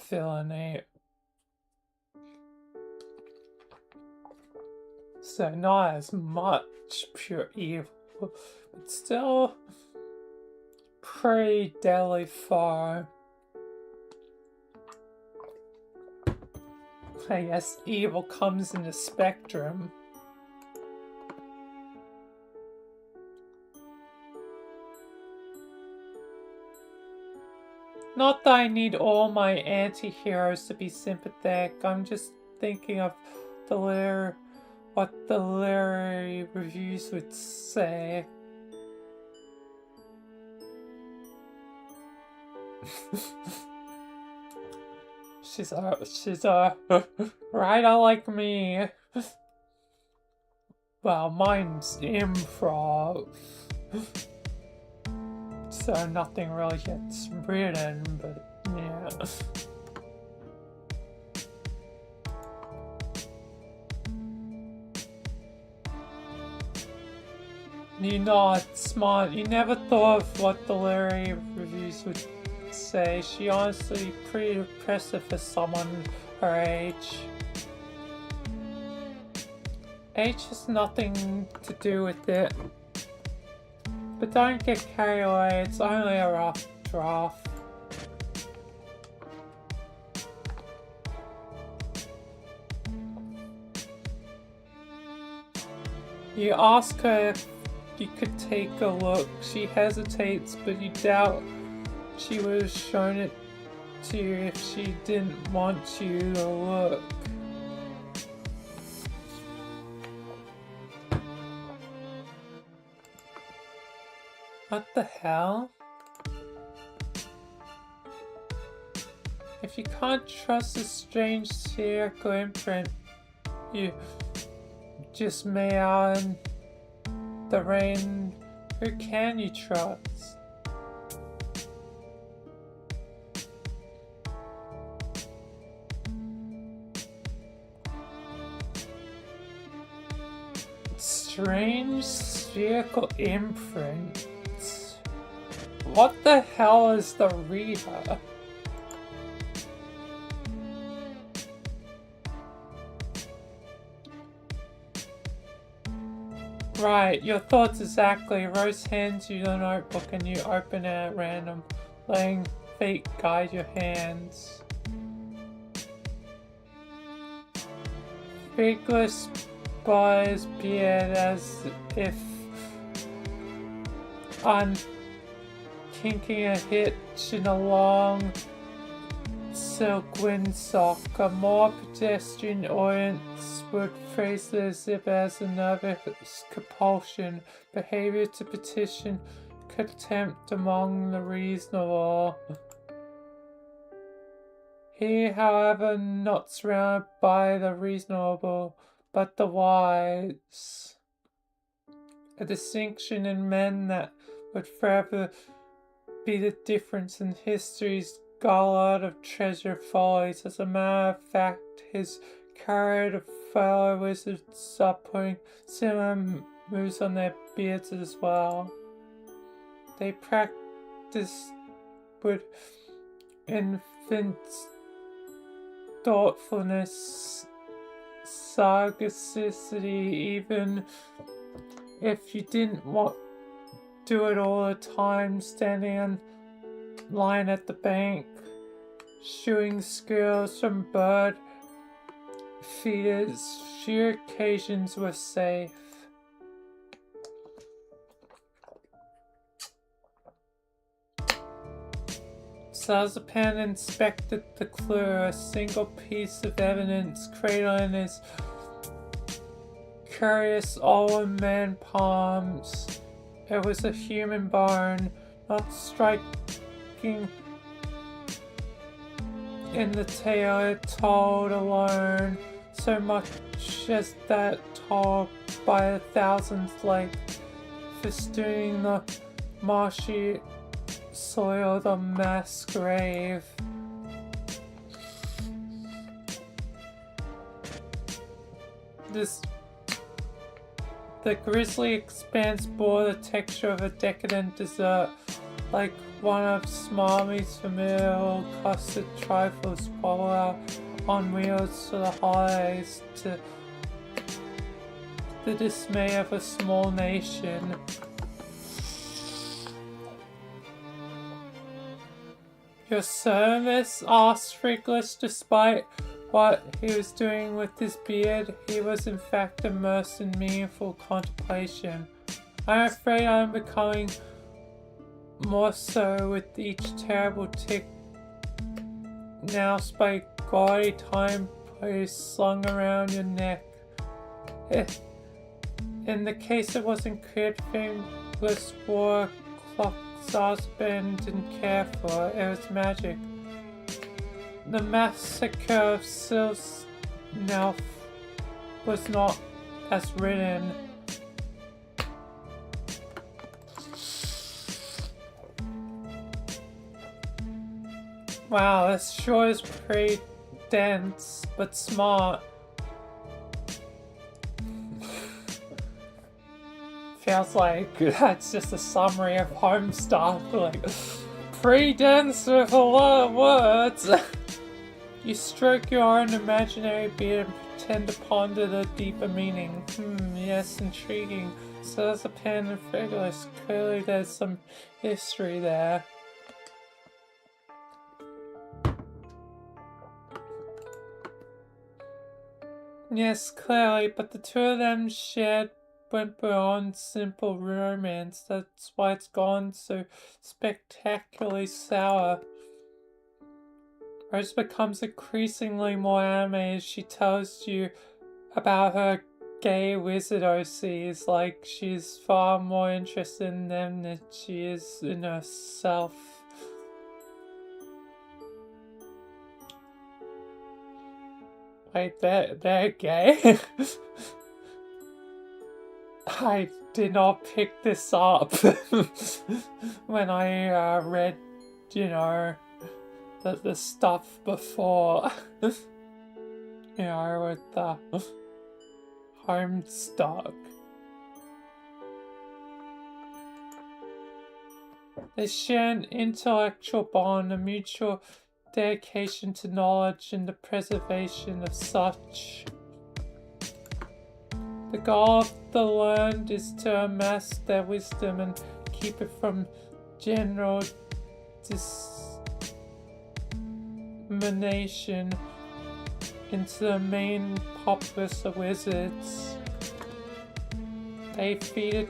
Speaker 1: villainy. So not as much pure evil, but still pretty deadly far. I guess evil comes in the spectrum. Not that I need all my anti-heroes to be sympathetic, I'm just thinking of what the literary reviews would say. she's a writer like me. Well, mine's improv, so nothing really gets written, but yeah. You're not smart. You never thought of what the literary reviews would say. She honestly pretty impressive for someone her age. Age has nothing to do with it. But don't get carried away, it's only a rough draft. You ask her if you could take a look. She hesitates, but you doubt she would have shown it to you if she didn't want you to look. What the hell? If you can't trust a strange spherical imprint, you just may out in the rain. Who can you trust? Strange spherical imprint. What the hell is the reader? Right, your thoughts exactly. Rose hands you the notebook and you open it at random, letting fate guide your hands. Figless buys beard as if unkinking a hitch in a long silk windsock, a more pedestrian audience would phrase the zip as a nervous compulsion, behavior to petition contempt among the reasonable. He, however, not surrounded by the reasonable, but the wise. A distinction in men that would forever be the difference in history's goblet of treasure follies. As a matter of fact, his carried fellow wizards are putting similar moves on their beards as well. They practice with infinite thoughtfulness, sagacity, even if you didn't do it all the time, standing in line at the bank, shooting squirrels from bird feeders. Few occasions were safe. Salzapan inspected the clue, a single piece of evidence cradled in his curious old man palms. It was a human bone, not striking in the tale it told alone, so much as that told by the thousands like festooning the marshy soil of the mass grave. The grisly expanse bore the texture of a decadent dessert, like one of Smarmy's familiar custard trifles rolled out on wheels for the holidays, to the dismay of a small nation. Your service? Asked Frigless. Despite what he was doing with his beard, he was in fact immersed in meaningful contemplation. I'm afraid I'm becoming more so with each terrible tick announced by gaudy timeposts slung around your neck. In the case it wasn't clear, Fingless wore clock Saucepan didn't care for. It was magic. The massacre of Silsnelf was not as written. Wow, this sure is pretty dense, but smart. Feels like that's just a summary of Homestuck, like, pretty dense with a lot of words. You stroke your own imaginary beard and pretend to ponder the deeper meaning. Yes, intriguing. So there's a pen and Frigless. Clearly there's some history there. Yes, clearly, but the two of them went beyond simple romance. That's why it's gone so spectacularly sour. Rose becomes increasingly more animated as she tells you about her gay wizard OCs, like she's far more interested in them than she is in herself. Wait, they're gay? I did not pick this up when I read, the stuff before, with the Homestuck. They share an intellectual bond, a mutual dedication to knowledge and the preservation of such. The goal of the learned is to amass their wisdom and keep it from general dissemination into the main populace of wizards. They feed it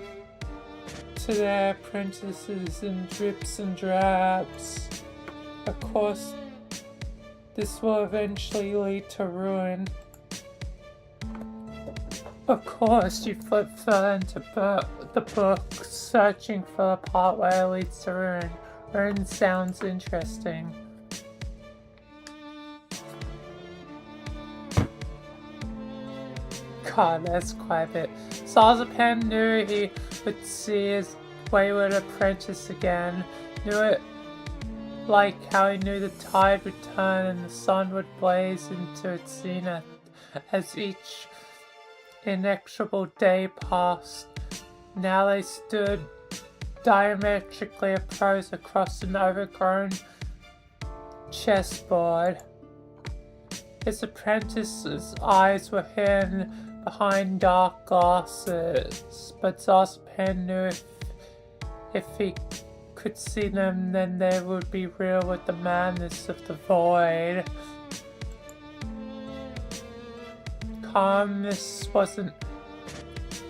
Speaker 1: to their apprentices in drips and drabs. Of course, This will eventually lead to ruin. Of course, you flip further into the book, searching for the part where it leads to ruin. Ruin sounds interesting. God, that's quite a bit. Zazapan knew he would see his wayward apprentice again. Knew it like how he knew the tide would turn and the sun would blaze into its zenith as each inexorable day passed. Now they stood diametrically opposed across an overgrown chessboard. His apprentice's eyes were hidden behind dark glasses, but Zazapan knew if he could see them, then they would be real with the madness of the void. Calmness wasn't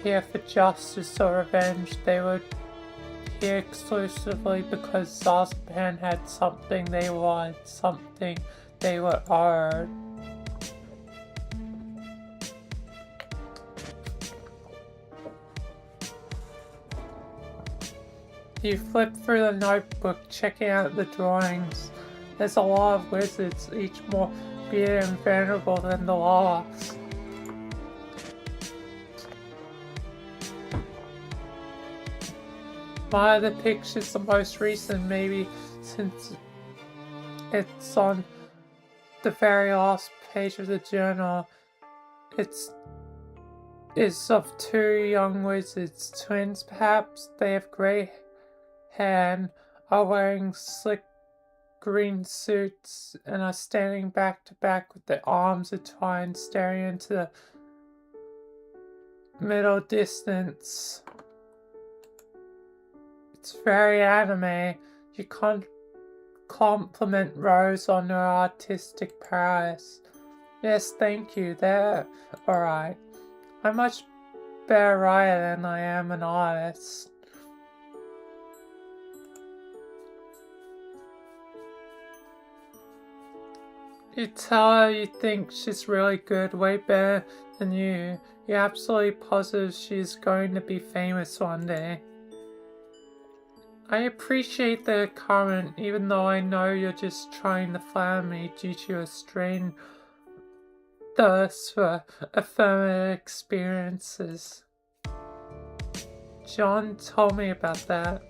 Speaker 1: here for justice or revenge. They were here exclusively because Zazapan had something they wanted, something they were owed. You flip through the notebook, checking out the drawings. There's a lot of wizards, each more bearded and venerable than the last. One of the pictures, the most recent maybe, since it's on the very last page of the journal. It's of two young wizards, twins perhaps. They have grey hair, are wearing slick green suits, and are standing back to back with their arms entwined, staring into the middle distance. It's very anime. You can't compliment Rose on her artistic prowess. Yes, thank you, they're alright. I'm much better writer than I am an artist. You tell her you think she's really good, way better than you. You're absolutely positive she's going to be famous one day. I appreciate the comment, even though I know you're just trying to flatter me due to your strained thirst for affirmative experiences. John told me about that.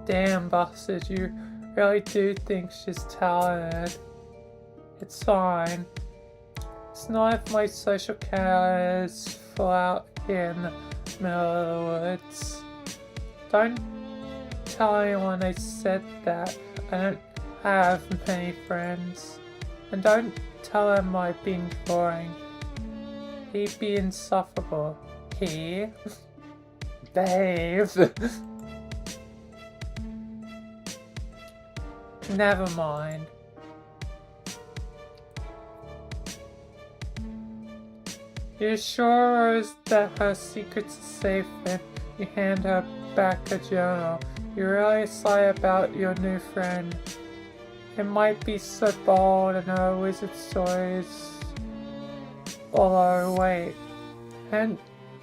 Speaker 1: Damn, Busted, you really do think she's talented. It's fine. It's not if my social characters fall out here in the middle of the woods. Don't tell anyone I said that. I don't have many friends. And don't tell him I've been boring. He'd be insufferable. He? Babe. Never mind. You're sure, Rose, that her secret's safe when you hand her back a journal? You're really excited about your new friend. It might be so bold and her wizard stories. Although, wait. And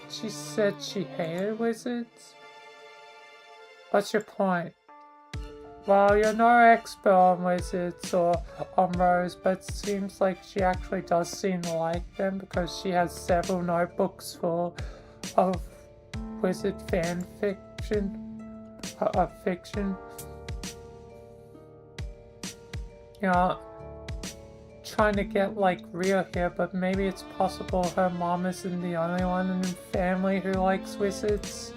Speaker 1: she said she hated wizards? What's your point? Well, you're no expert on wizards or on Rose, but it seems like she actually does seem to like them because she has several notebooks full of wizard fan fiction. Fiction. You know, trying to get like real here, but maybe it's possible her mom isn't the only one in the family who likes wizards.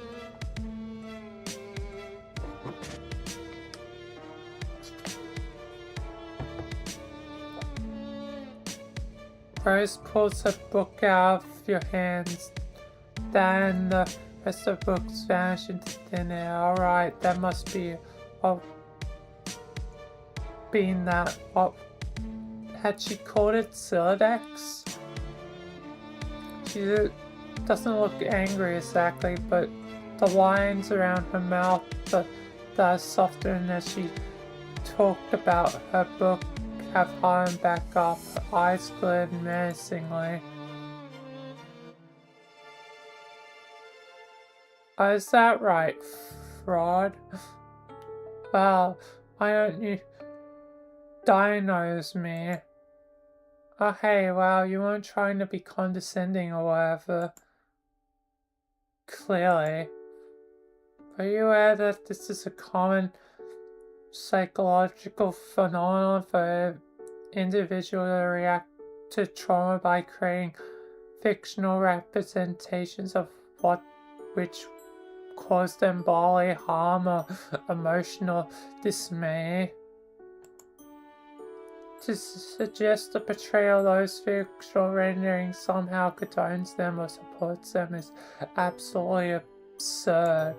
Speaker 1: Rose pulls her book out of your hands. Then the rest of the books vanish into thin air. Alright, that must be being that. What had she called it? Siladex? She doesn't look angry exactly, but the lines around her mouth that are softened as she talked about her book have Harlem back up, her eyes glowed menacingly. Oh, is that right, fraud? Well, why don't you diagnose me? Oh, hey, wow, you weren't trying to be condescending or whatever. Clearly. Are you aware that this is a common psychological phenomenon for an individual to react to trauma by creating fictional representations of which cause them bodily harm or emotional dismay? To suggest the portrayal of those fictional renderings somehow condones them or supports them is absolutely absurd.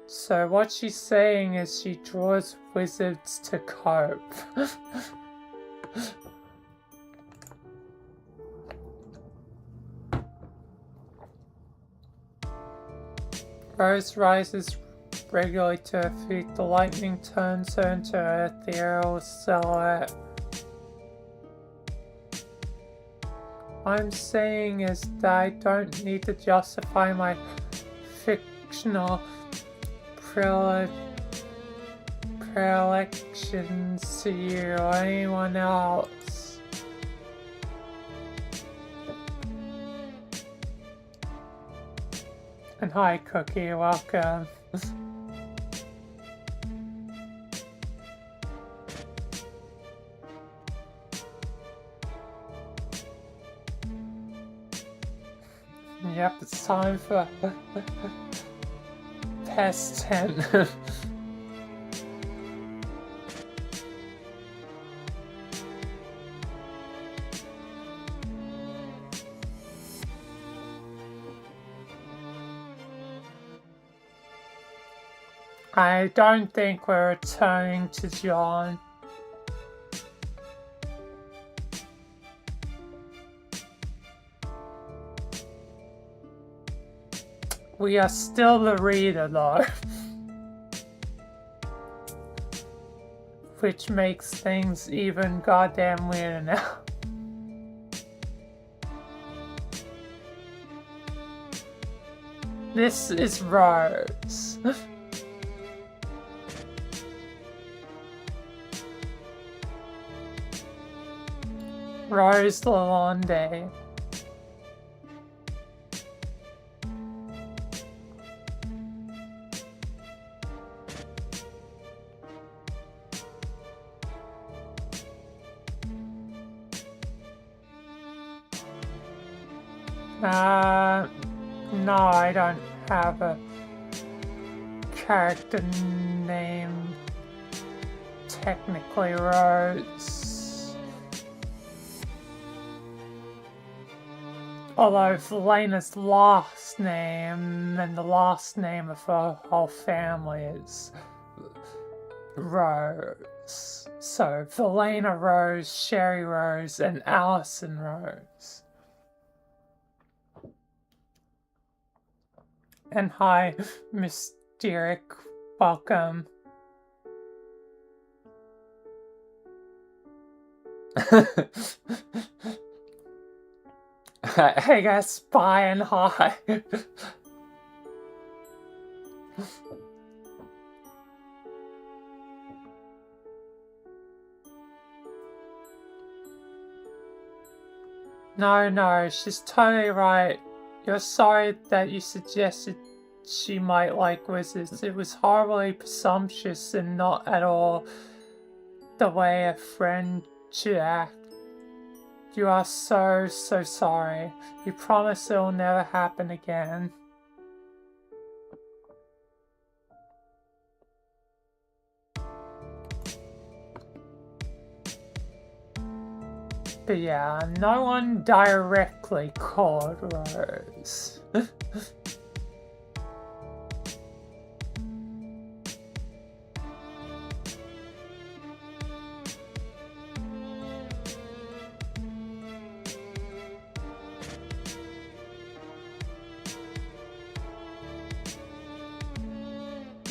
Speaker 1: So what she's saying is she draws wizards to cope. Rose rises regularly to her feet. The lightning turns her into an ethereal silhouette. What I'm saying is that I don't need to justify my fictional predilections to you or anyone else. And hi, Cookie, welcome. Yep, it's time for Pest 10. I don't think we're returning to John. We are still the reader, though. Which makes things even goddamn weirder now. This is Rose. Rose Lalonde. No, I don't have a character name technically Rose. Although Velena's last name and the last name of her whole family is Rose. So Velena Rose, Sherry Rose, and Allison Rose. And hi, Miss Derek, welcome. Hey guys, bye and hi. No, she's totally right. You're sorry that you suggested she might like wizards. It was horribly presumptuous and not at all the way a friend should act. You are so sorry. You promise it will never happen again. But yeah, no one directly called Rose.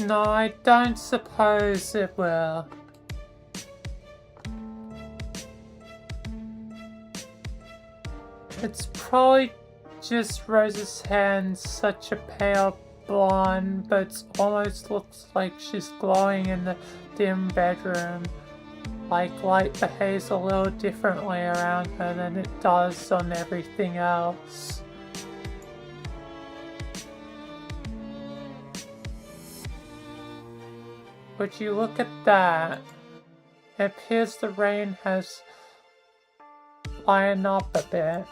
Speaker 1: No, I don't suppose it will. It's probably just Rose's hair in such a pale blonde, but it almost looks like she's glowing in the dim bedroom. Like light behaves a little differently around her than it does on everything else. Would you look at that? It appears the rain has lightened up a bit.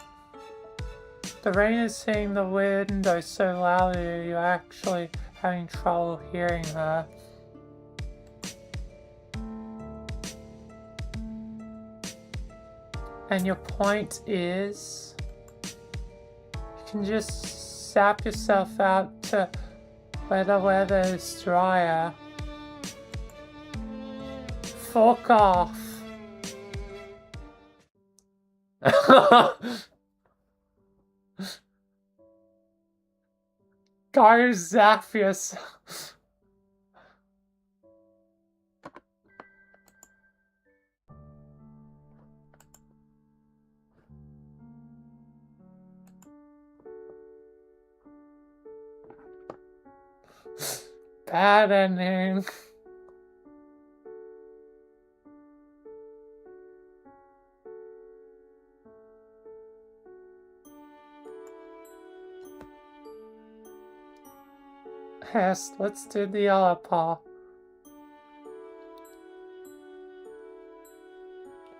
Speaker 1: The rain is hitting the window so loudly you're actually having trouble hearing her. And your point is, you can just sap yourself out to where the weather is drier. Fuck off. Go zap yourself. Bad ending. Yes, let's do the other part.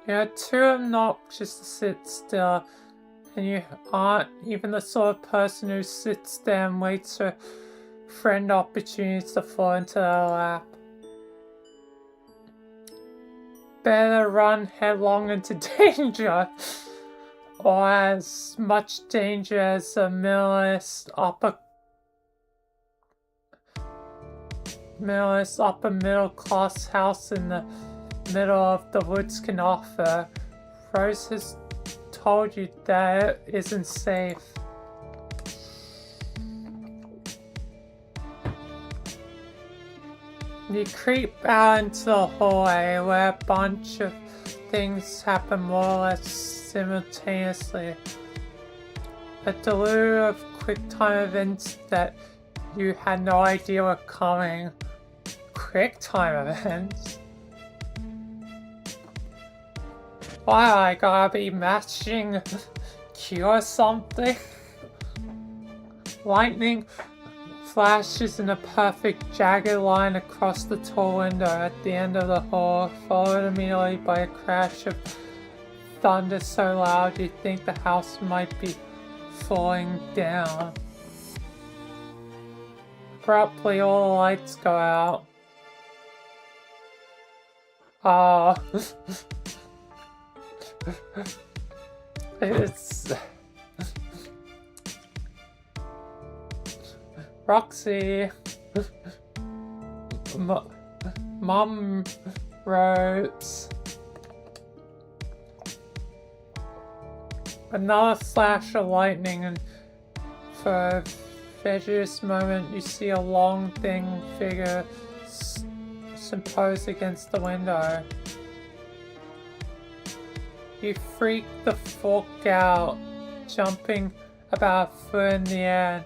Speaker 1: You're too obnoxious to sit still, and you aren't even the sort of person who sits there and waits for friend opportunities to fall into their lap. Better run headlong into danger, or as much danger as a minimalist upper middle class house in the middle of the woods can offer. Rose has told you that it isn't safe. You creep out into the hallway where a bunch of things happen more or less simultaneously. A deluge of quick time events that you had no idea were coming. Quick time events? Why, I gotta be matching Q or something? Lightning flashes in a perfect jagged line across the tall window at the end of the hall, followed immediately by a crash of thunder so loud you'd think the house might be falling down. Abruptly, all the lights go out. It's Roxy. Mum wrote another flash of lightning, and for a furious moment you see a long thin figure supposed against the window. You freak the fuck out, jumping about a foot in the air,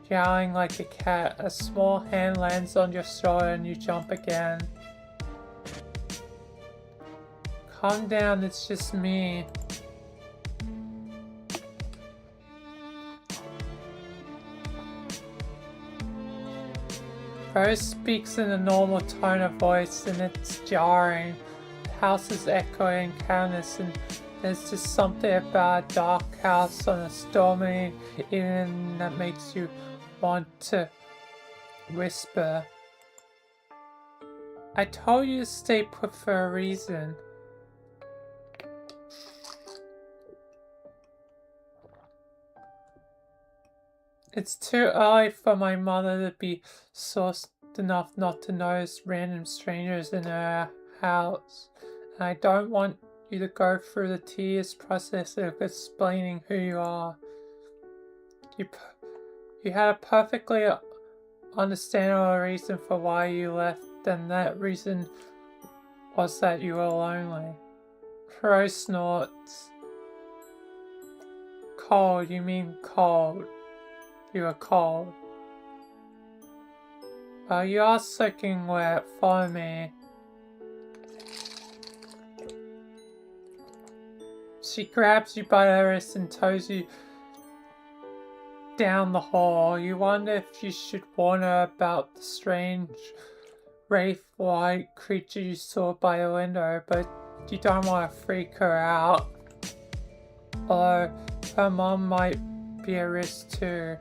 Speaker 1: yowling like a cat. A small hand lands on your shoulder and you jump again. Calm down, it's just me. Rose speaks in a normal tone of voice and it's jarring. The house is echoing cavernous, and there's just something about a dark house on a stormy evening that makes you want to whisper. I told you to stay put for a reason. It's too early for my mother to be sourced enough not to notice random strangers in her house. And I don't want you to go through the tedious process of explaining who you are. You had a perfectly understandable reason for why you left, and that reason was that you were lonely. Rose snorts. Cold, you mean cold. You were cold. Well, you are soaking wet. Follow me. She grabs you by the wrist and tows you down the hall. You wonder if you should warn her about the strange wraith-like creature you saw by the window, but you don't want to freak her out. Or her mom might be a risk too.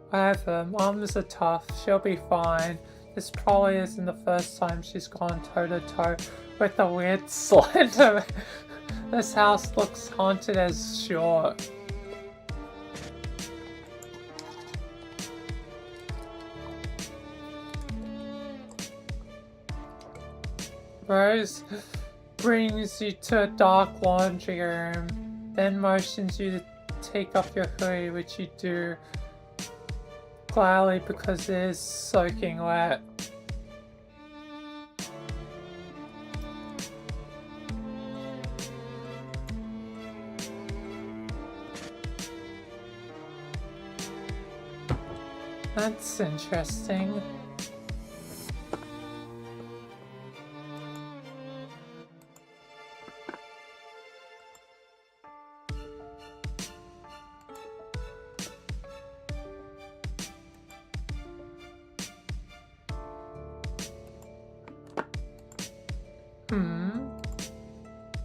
Speaker 1: Whatever, moms are tough. She'll be fine. This probably isn't the first time she's gone toe-to-toe with a weird slender. This house looks haunted as short. Rose brings you to a dark laundry room, then motions you to take off your hoodie, which you do gladly because it is soaking wet. That's interesting.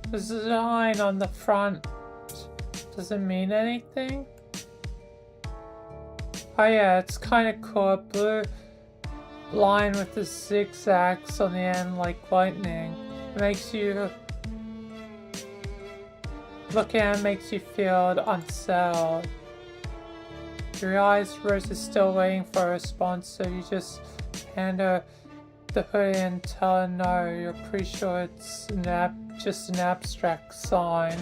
Speaker 1: The design on the front doesn't mean anything. Oh yeah, it's kind of cool. A blue line with the zigzags on the end like lightning. It makes you... Looking at it makes you feel unsettled. You realize Rose is still waiting for a response, so you just hand her the hoodie and tell her no, you're pretty sure it's just an abstract sign.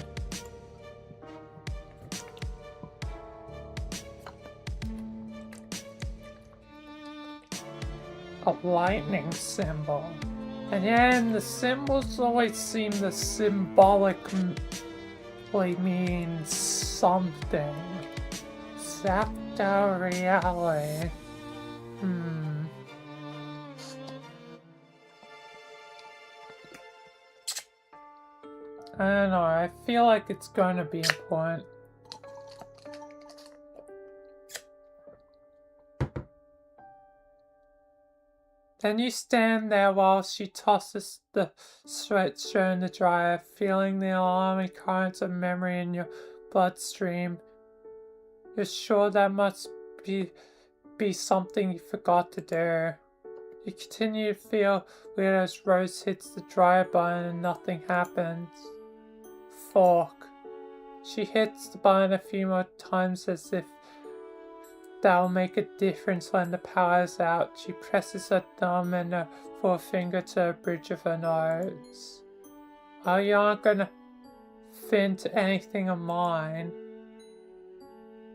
Speaker 1: A lightning symbol. And then the symbols always seem to symbolically mean something. Zapped out reality. I don't know, I feel like it's going to be important. Then you stand there while she tosses the sweatshirt in the dryer, feeling the alarming currents of memory in your bloodstream. You're sure that must be something you forgot to do. You continue to feel weird as Rose hits the dryer button and nothing happens. Fork. She hits the button a few more times as if that'll make a difference when the power's out. She presses her thumb and her forefinger to the bridge of her nose. Oh, you aren't gonna fit into anything of mine.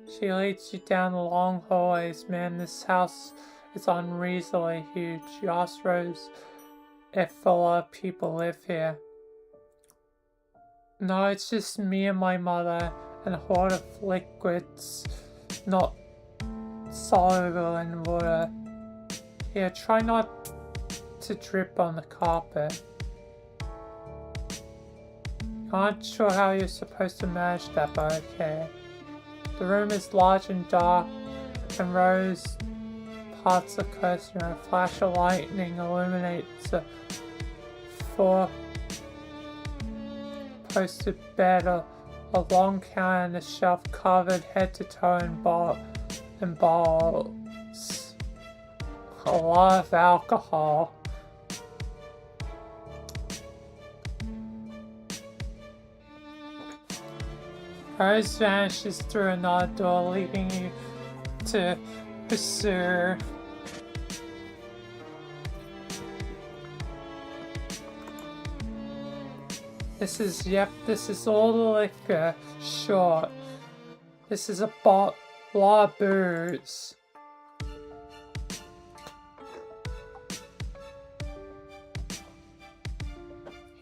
Speaker 1: She leads you down the long hallways. Man, this house is unreasonably huge. You ask Rose if a lot of people live here. No, it's just me and my mother and a hoard of liquids, not soluble in water. Here, try not to drip on the carpet. I'm not sure how you're supposed to manage that, but okay. The room is large and dark, and Rose parts the curtain. A flash of lightning illuminates a four-posted bed, a long counter, and a shelf covered head to toe in bowls. A lot of alcohol. Rose vanishes through another door, leaving you to pursue. This is all the liquor. Short. This is a lot of booze.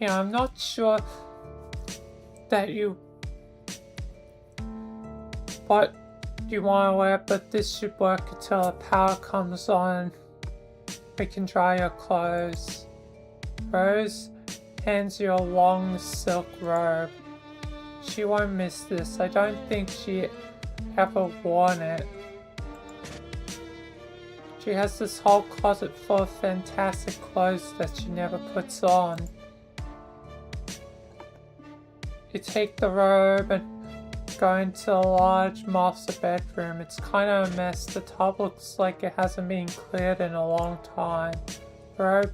Speaker 1: here. I'm not sure that what you want to wear, but this should work until the power comes on. We can dry your clothes. Rose hands you a long silk robe. She won't miss this. I don't think she ever worn it. She has this whole closet full of fantastic clothes that she never puts on. You take the robe and go into a large master bedroom. It's kind of a mess. The tub looks like it hasn't been cleared in a long time. The robe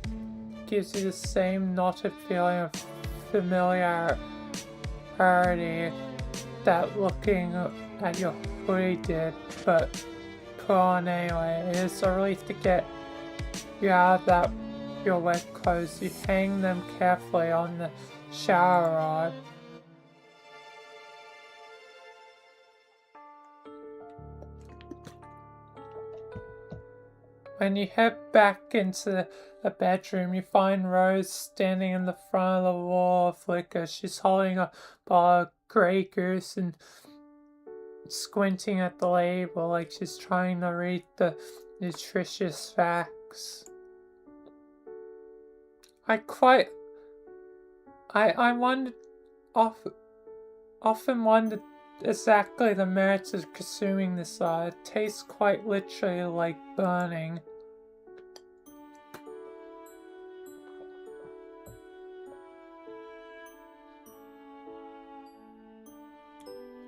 Speaker 1: gives you the same knotted feeling of familiarity that looking at your hoodie did, but put on anyway. It is a relief to get you out of your wet clothes. You hang them carefully on the shower rod. When you head back into the bedroom, you find Rose standing in the front of the wall of liquor. She's holding a bottle of Grey Goose and squinting at the label like she's trying to read the nutritious facts. I often wondered exactly the merits of consuming this. It tastes quite literally like burning.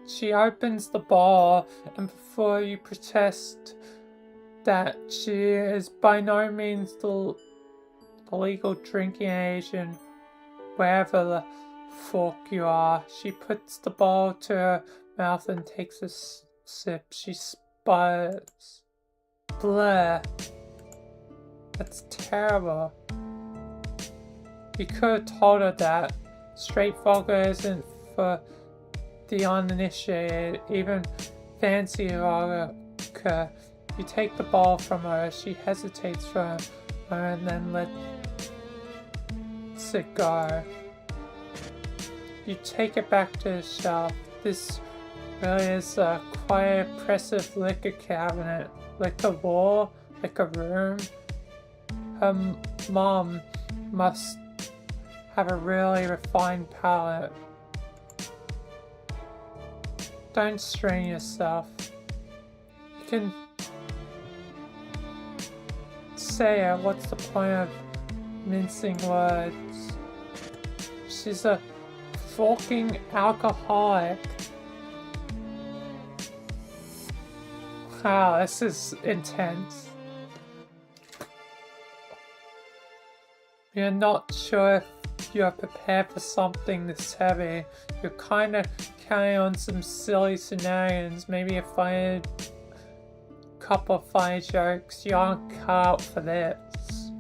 Speaker 1: She opens the bottle, and before you protest that she is by no means the legal drinking age and wherever the fork you are, she puts the bottle to her mouth and takes a sip. She sputters. Bleh. That's terrible. You could have told her that. Straight vodka isn't for the uninitiated, even fancy vodka. You take the bottle from her. She hesitates for a moment and then lets it go. You take it back to the shelf. This really is a quite impressive liquor cabinet. Liquor wall, liquor room. Her mom must have a really refined palate. Don't strain yourself. You can say it. What's the point of mincing words? She's a fucking alcoholic. Wow, this is intense. You're not sure if you're prepared for something this heavy. You're kind of counting on some silly scenarios, maybe a couple of funny jokes. You aren't cut out for this.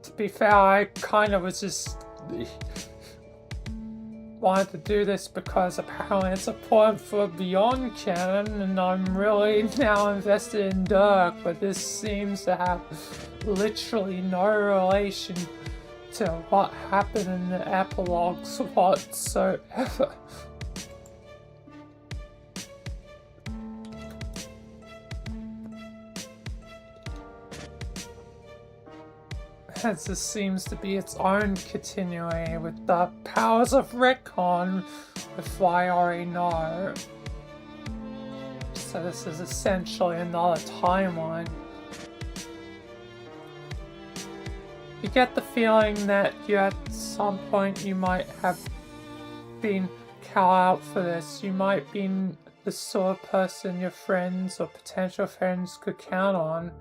Speaker 1: To be fair, I kind of was just wanted to do this because apparently it's important for Beyond canon, and I'm really now invested in Dirk, but this seems to have literally no relation to what happened in the epilogues whatsoever. As this seems to be its own continuity with the powers of retcon, if I already know. So this is essentially another timeline. You get the feeling that at some point you might have been cut out for this. You might be the sort of person your friends or potential friends could count on.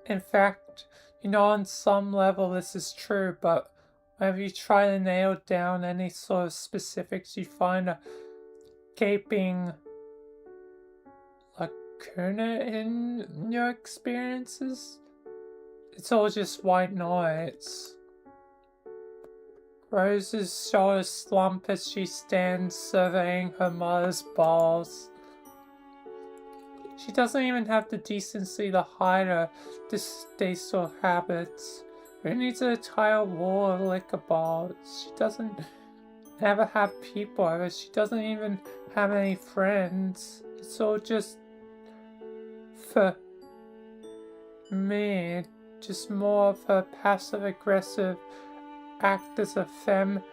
Speaker 1: In fact, on some level this is true, but whenever you try to nail down any sort of specifics, you find a gaping lacuna in your experiences. It's all just white noise. Rose's shoulders slump as she stands surveying her mother's balls. She doesn't even have the decency to hide her distasteful habits. Who needs an entire wall of liquor bottles? She doesn't ever have people over. She doesn't even have any friends. It's all just for me. Just more of her passive-aggressive act as a femme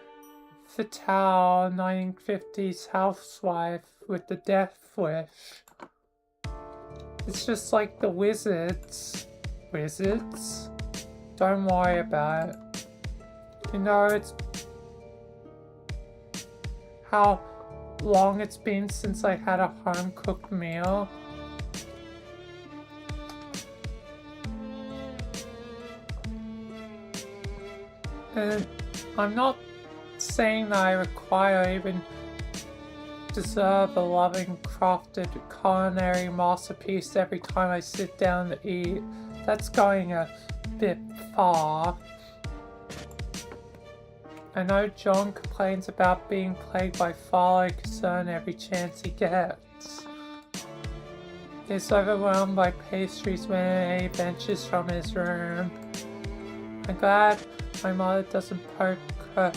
Speaker 1: fatale 1950s housewife with the death wish. It's just like the wizards. Wizards? Don't worry about it. You know, it's how long it's been since I had a home-cooked meal. And I'm not saying that I require even deserve a loving, crafted culinary masterpiece every time I sit down to eat. That's going a bit far. I know John complains about being plagued by fatherly concern every chance he gets. He's overwhelmed by pastries when he ventures from his room. I'm glad my mother doesn't poke her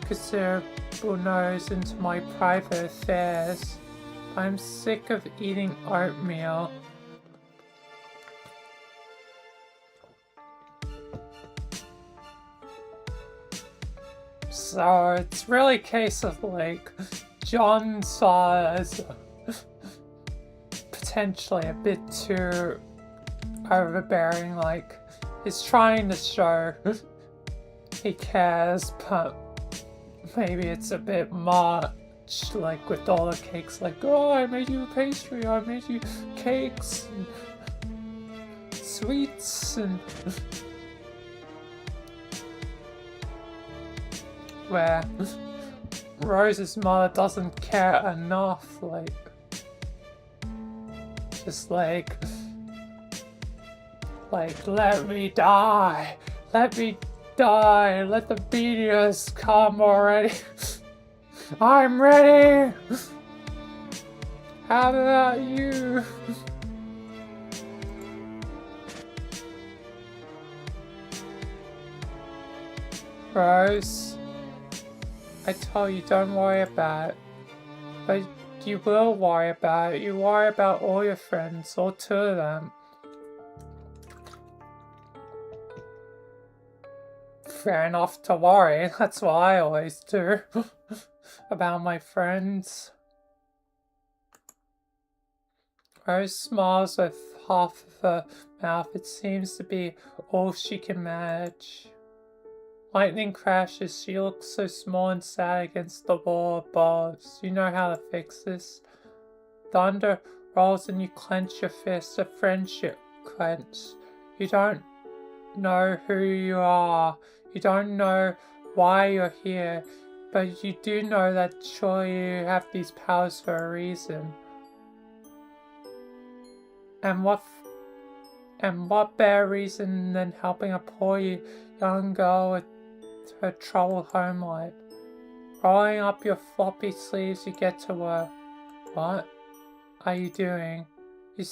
Speaker 1: considerable nose into my private affairs. I'm sick of eating oatmeal. So it's really a case of like John saw as potentially a bit too overbearing, like he's trying to show he cares, but maybe it's a bit much, like with all the cakes, like, oh, I made you a pastry, I made you cakes and sweets, and where Rose's mother doesn't care enough, like, just like, let me die, let the meteors come already. I'm ready. How about you? Rose, I told you don't worry about it, but you will worry about it. You worry about all your friends, all two of them. Fair enough to worry, that's what I always do about my friends. Rose smiles with half of her mouth. It seems to be all she can manage. Lightning crashes. She looks so small and sad against the wall above. You know how to fix this. Thunder rolls and you clench your fist. A friendship clench. You don't know who you are. You don't know why you're here, but you do know that surely you have these powers for a reason. And what better reason than helping a poor young girl with her troubled home life? Rolling up your floppy sleeves, you get to work. What are you doing? You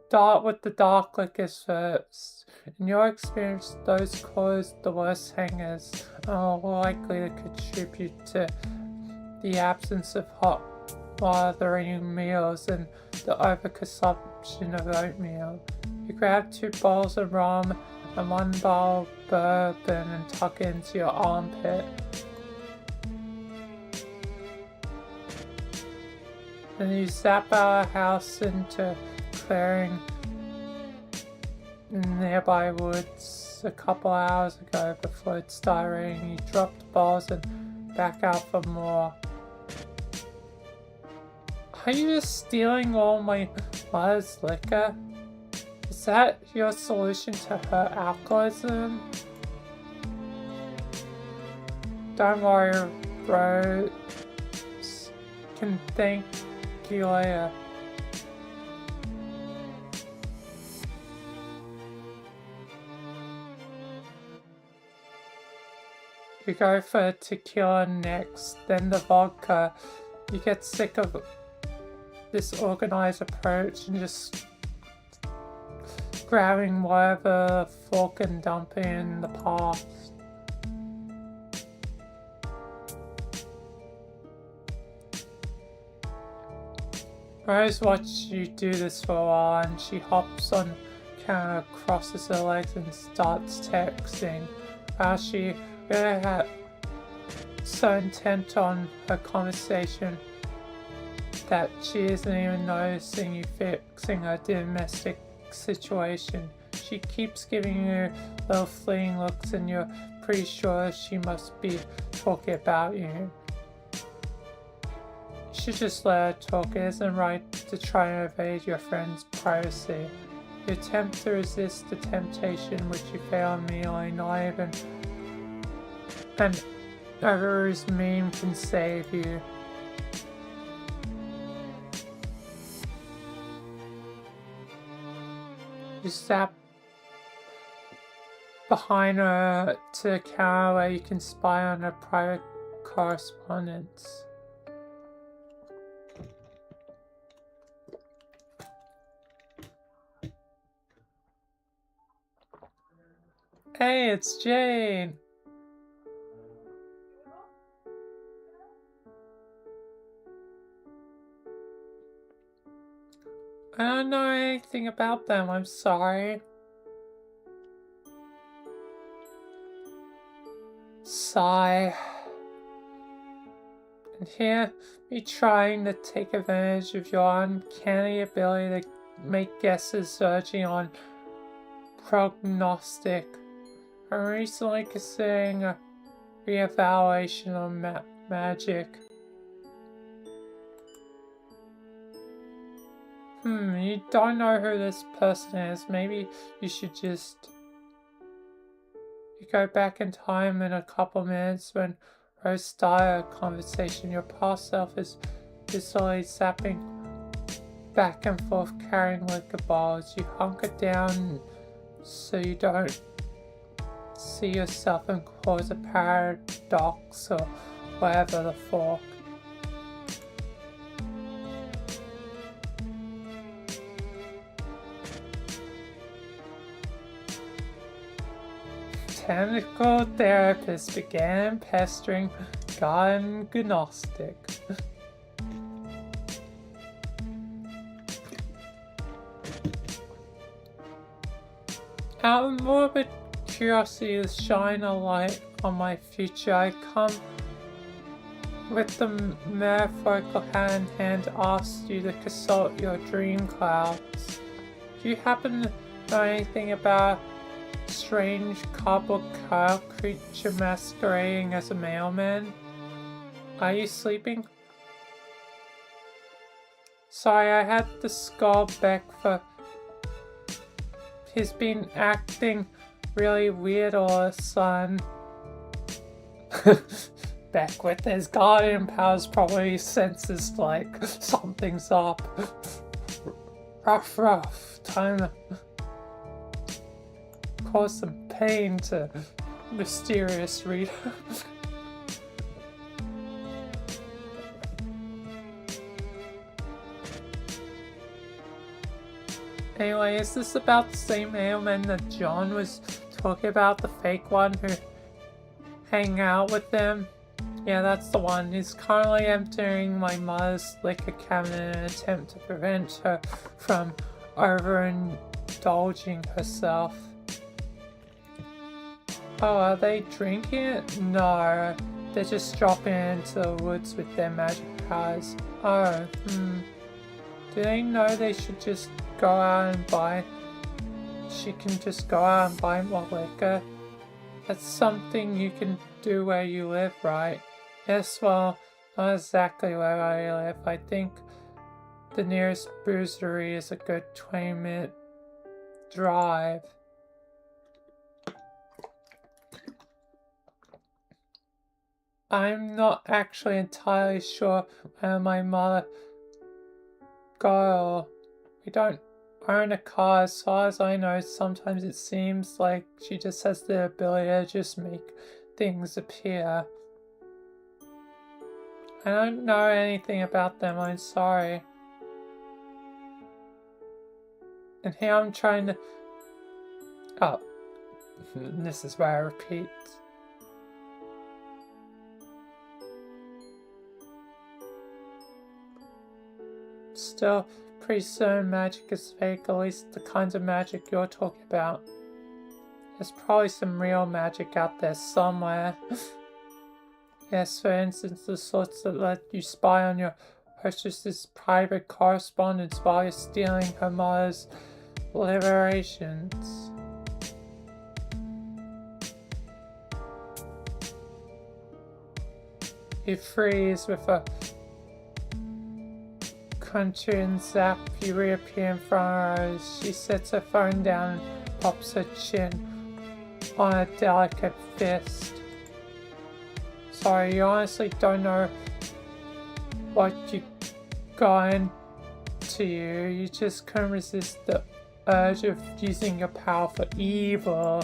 Speaker 1: start with the dark liquors first. In your experience, those cause the worst hangers are more likely to contribute to the absence of hot mothering meals and the overconsumption of oatmeal. You grab 2 bottles of rum and 1 bottle of bourbon and tuck it into your armpit. Then you zap our house into clearing in nearby woods. A couple hours ago, before it started raining, you drop the balls and back out for more. Are you just stealing all my mother's liquor? Is that your solution to her alcoholism? Don't worry, Rose. Can thank you later. You go for tequila next, then the vodka. You get sick of this organized approach and just grabbing whatever fork and dumping in the past. Rose watches you do this for a while, and she hops on counter, crosses her legs and starts texting. While she really had so intent on her conversation that she isn't even noticing you fixing her domestic situation. She keeps giving you little fleeting looks, and you're pretty sure she must be talking about you. You should just let her talk. It isn't right to try and invade your friend's privacy. You attempt to resist the temptation, which you fail immediately. Not even an over's meme can save you. You step behind her to a counter where you can spy on her private correspondence. Hey, it's Jane! I don't know anything about them, I'm sorry. Sigh. And here, me trying to take advantage of your uncanny ability to make guesses verging on prognostic. I'm recently considering a reevaluation of magic. You don't know who this person is. Maybe you should just... You go back in time in a couple minutes when Rose started a conversation. Your past self is busily zapping back and forth, carrying liquor bottles. You hunker down so you don't see yourself and cause a paradox or whatever the fork. Technical therapist began pestering God Gnostic. Out of morbid curiosity to shine a light on my future, I come with the metaphorical hand in hand to ask you to consult your dream clouds. Do you happen to know anything about a strange cardboard cloud creature masquerading as a mailman? Are you sleeping? Sorry, I had to scold Beck for he's been acting really weird all of a sudden. Beck with his guardian powers probably senses like something's up. Rough. Time to cause some pain to mysterious reader. Anyway, is this about the same ailment that John was talking about, the fake one who hang out with them? Yeah, that's the one. He's currently emptying my mother's liquor cabinet in an attempt to prevent her from overindulging herself. Oh, are they drinking it? No, they're just dropping it into the woods with their magic powers. Oh, Do they know they should just go out and buy? She can just go out and buy more liquor? That's something you can do where you live, right? Yes, well, not exactly where I live. I think the nearest boozery is a good 20-minute drive. I'm not actually entirely sure where my mother got. We don't own a car, as far as I know. Sometimes it seems like she just has the ability to just make things appear. I don't know anything about them, I'm sorry. And here I'm trying to... Oh. This is where I repeat. Still, pretty certain magic is fake, at least the kinds of magic you're talking about. There's probably some real magic out there somewhere. Yes, for instance, the sorts that let you spy on your hostess's private correspondence while you're stealing her mother's liberations. You freeze with a crunchy and zap, you reappear in front of her. She sets her phone down and pops her chin on a delicate fist. Sorry, you honestly don't know what you got into you. You just couldn't resist the urge of using your power for evil.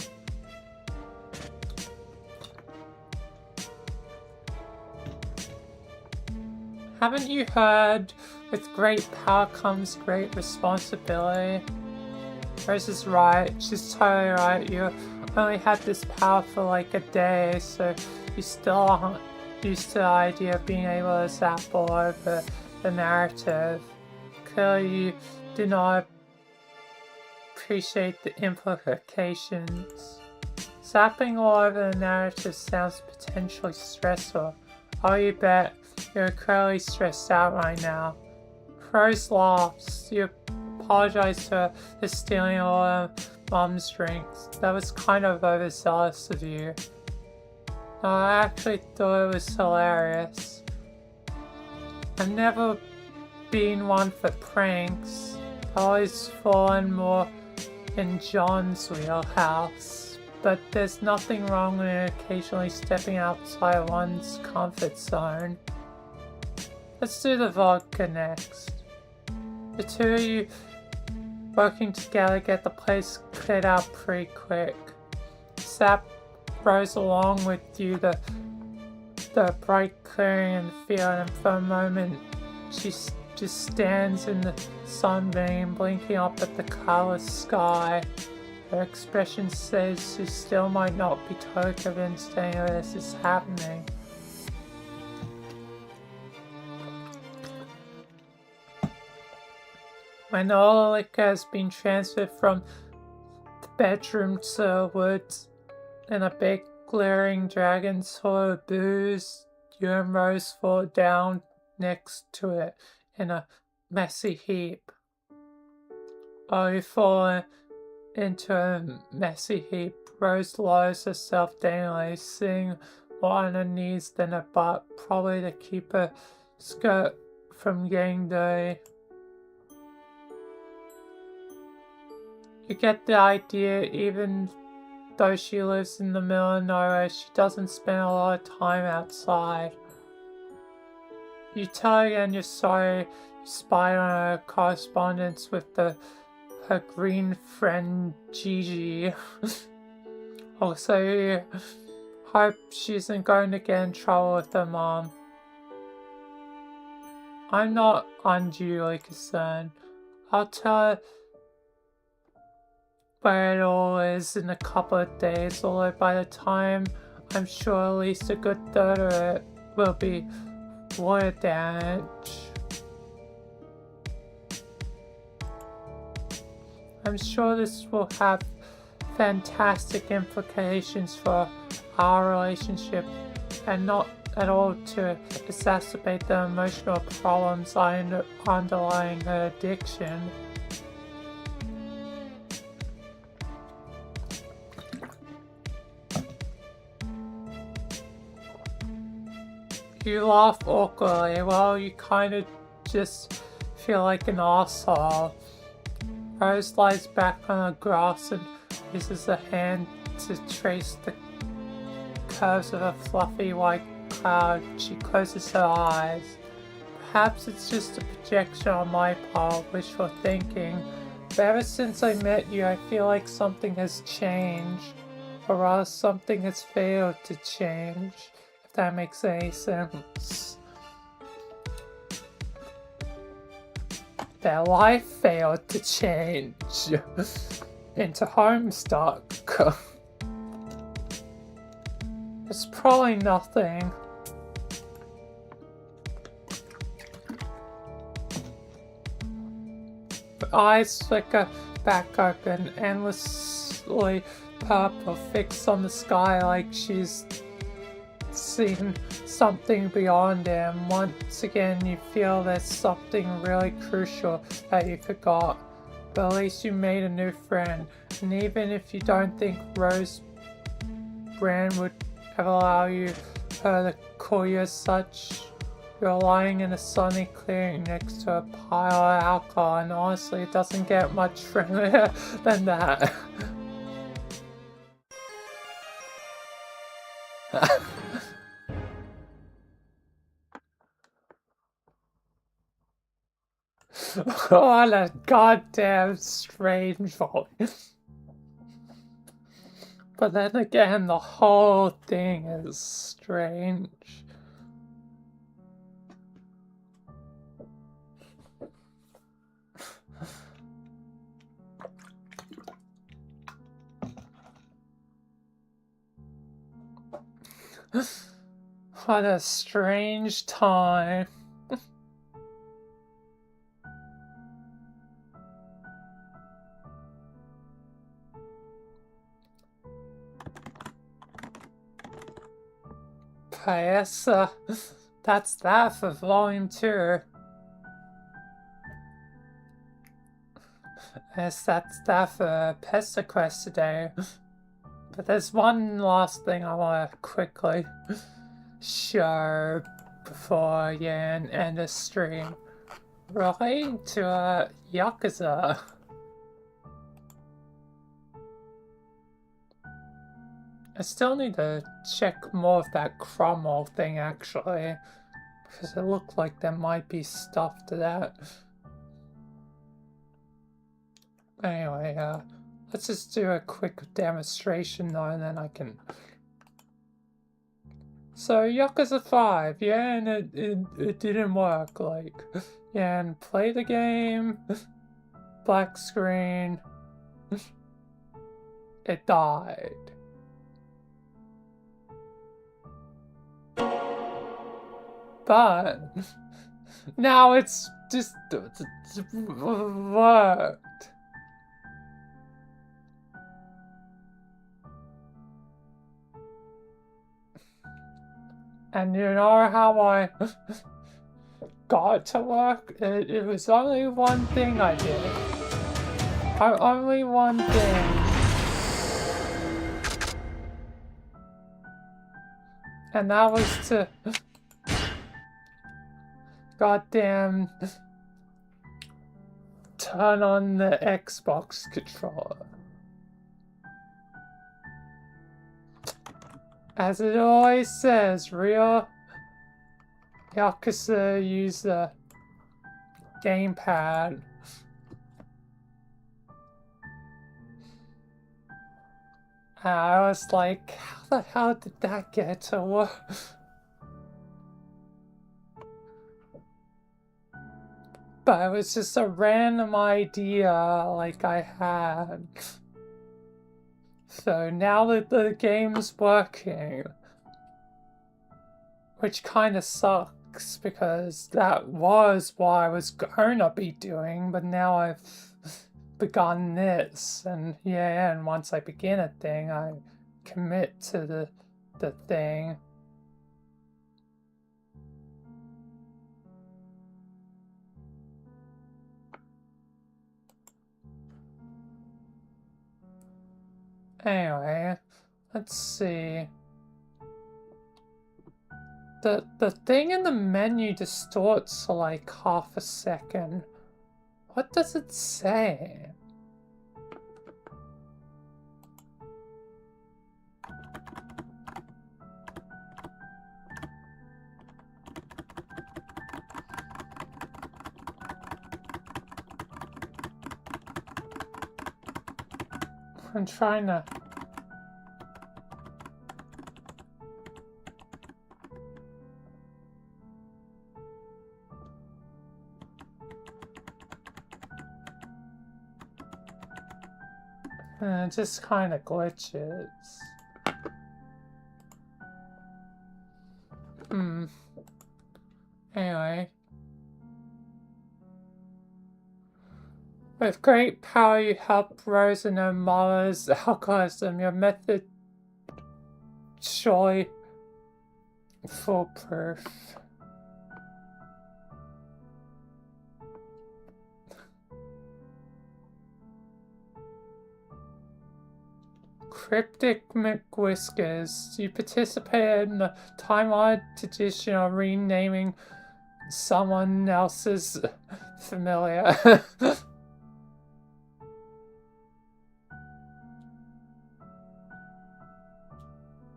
Speaker 1: Haven't you heard, with great power comes great responsibility? Rose is right, she's totally right. You only had this power for like a day, so you still aren't used to the idea of being able to zap all over the narrative. Clearly you do not appreciate the implications. Zapping all over the narrative sounds potentially stressful. Oh, you bet. You're incredibly stressed out right now. Rose laughs. You apologize for stealing all of Mom's drinks. That was kind of overzealous of you. No, I actually thought it was hilarious. I've never been one for pranks. I've always fallen more in John's wheelhouse. But there's nothing wrong with occasionally stepping outside one's comfort zone. Let's do the vodka next. The two of you working together get the place cleared out pretty quick. Zap rows along with you the bright clearing in the field, and for a moment she just stands in the sunbeam blinking up at the colourless sky. Her expression says she still might not be totally convinced any of this is happening. When all the liquor has been transferred from the bedroom to the woods and a big glaring dragon full of booze, you and Rose fall down next to it in a messy heap. Oh, you fall into a messy heap. Rose lowers herself daintily, sitting more on her knees than her butt, probably to keep her skirt from getting dirty. You get the idea, even though she lives in the middle of nowhere, she doesn't spend a lot of time outside. You tell her again you're sorry you spied on her correspondence with her green friend Gigi. Also, you hope she isn't going to get in trouble with her mom. I'm not unduly concerned. I'll tell her where it all is in a couple of days, although by the time I'm sure at least a good third of it will be water damage. I'm sure this will have fantastic implications for our relationship and not at all to exacerbate the emotional problems underlying her addiction. You laugh awkwardly. Well, you kind of just feel like an asshole. Rose lies back on the grass and uses a hand to trace the curves of a fluffy white cloud. She closes her eyes. Perhaps it's just a projection on my part, wishful thinking, but ever since I met you, I feel like something has changed, or rather something has failed to change. That makes any sense. their life failed to change into Homestuck. It's probably nothing. Eyes flicker back open, endlessly purple, fixed on the sky like she's seen something beyond him. Once again, you feel there's something really crucial that you forgot, but at least you made a new friend. And even if you don't think Rose Brand would ever allow her to call you as such, you're lying in a sunny clearing next to a pile of alcohol, and honestly, it doesn't get much friendlier than that. What a goddamn strange voice. But then again, the whole thing is strange. What a strange time. Paesa. That's that for volume 2. Yes, that's that for Pesterquest today. But there's one last thing I want to quickly show before end the stream. Relating to Yakuza. I still need to check more of that Cromwell thing, actually, because it looked like there might be stuff to that. Anyway, let's just do a quick demonstration though, and then I can... So, Yakuza 5, yeah, and it didn't work, like, yeah, and play the game, black screen, it died. But now it's just worked. And you know how I got it to work? It was only one thing I did. Only one thing. And that was to goddamn turn on the Xbox controller. As it always says, real Yakuza use the gamepad. And I was like, how the hell did that get to work? But it was just a random idea like I had. So now that the game's working, which kind of sucks because that was what I was gonna be doing, but now I've begun this, and yeah, and once I begin a thing, I commit to the thing. Anyway, let's see. The thing in the menu distorts for like half a second. What does it say? I'm trying to... And it just kind of glitches. Anyway. With great power you help Rose and her mother's alcoholism. Your method surely foolproof. Cryptic McWhiskers. You participated in the time-honored tradition of renaming someone else's familiar.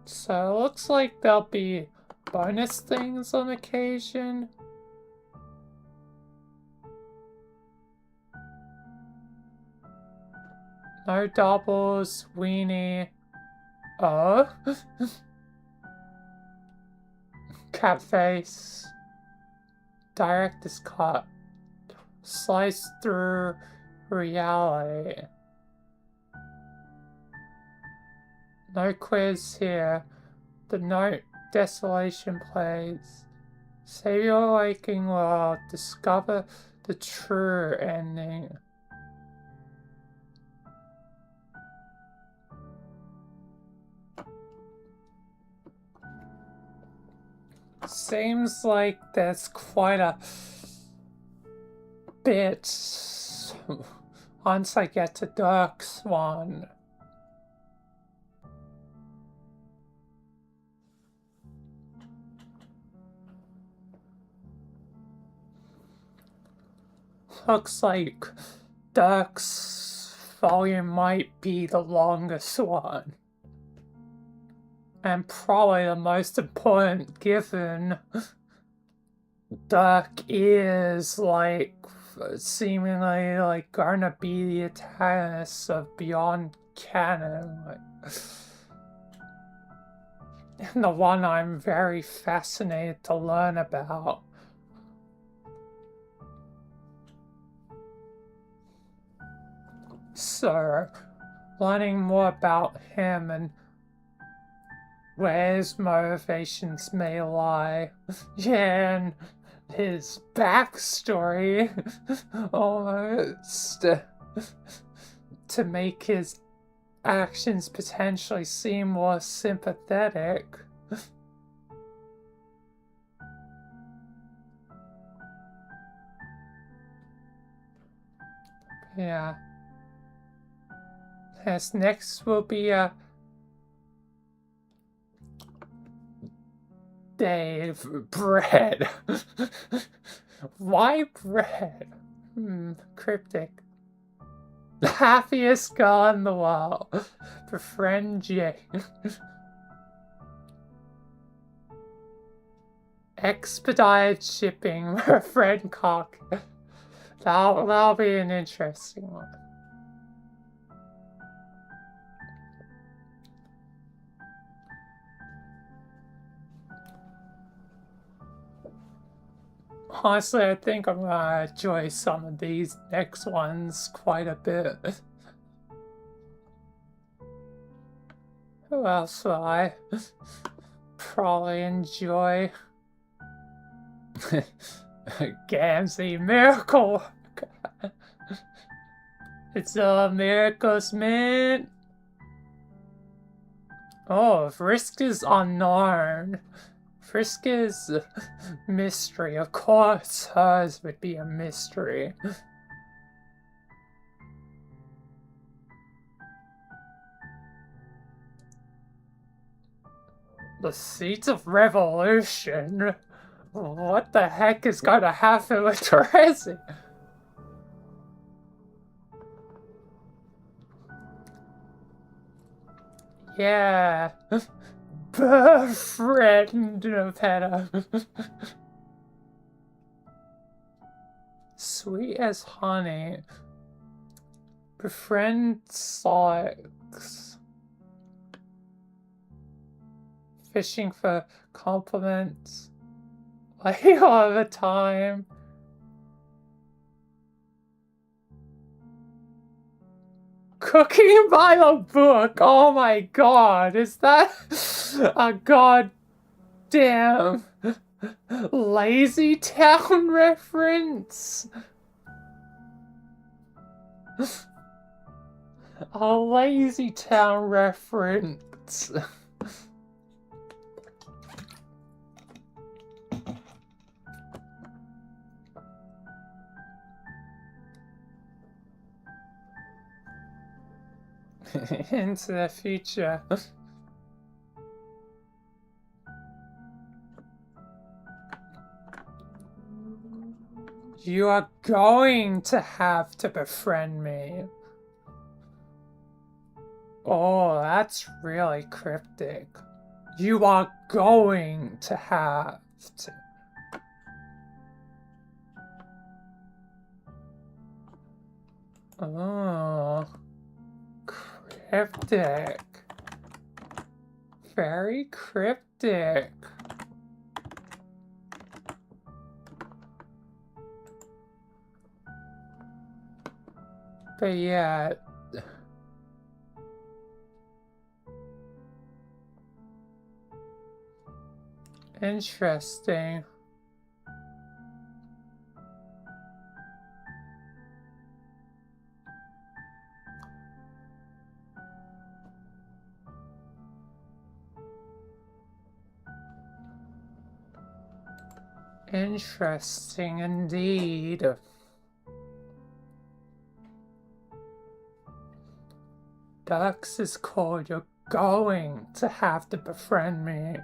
Speaker 1: So it looks like there'll be bonus things on occasion. No doubles, weenie. Oh. Cat face. Director's cut. Slice through reality. No quiz here. The note desolation plays. Save your waking world. Discover the true ending. Seems like there's quite a bit once I get to Dark Swan. Looks like Dark's volume might be the longest one. And probably the most important, given Dark is like seemingly like gonna be the antagonist of Beyond Canon, and the one I'm very fascinated to learn about. So, learning more about him and where his motivations may lie. Yeah, and his backstory, almost, to make his actions potentially seem more sympathetic. Yeah. Yes, next will be Dave, bread. Why bread? Cryptic. The happiest girl in the world. Befriend Jane. Expedited shipping. Friend Cock. That'll be an interesting one. Honestly, I think I'm gonna enjoy some of these next ones quite a bit. Who else will I probably enjoy? Gamzee Miracle! It's a Miracle's Mint! Oh, Risk is unknown. Frisk is mystery. Of course, hers would be a mystery. The Seeds of Revolution? What the heck is going to happen with Terezi? Yeah. Befriend Peta. Sweet as honey. Befriend Socks. Fishing for compliments. Like all the time. Cooking by the book. Oh my god, is that a goddamn Lazy Town reference? A Lazy Town reference. Into the future. You are going to have to befriend me. Oh, that's really cryptic. You are going to have to. Oh, cryptic. Very cryptic. But yeah. Interesting. Interesting indeed. Dux is called. You're going to have to befriend me.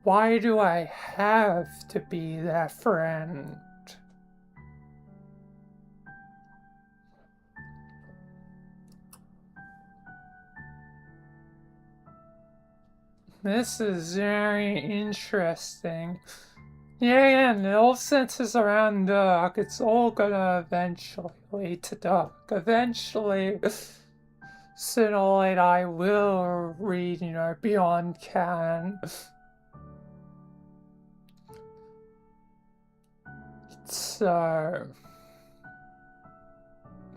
Speaker 1: Why do I have to be their friend? This is very interesting. Yeah, and it all centers around Dirk. It's all gonna eventually lead to Dirk. Eventually, sooner or later, I will read, Beyond Canon. So,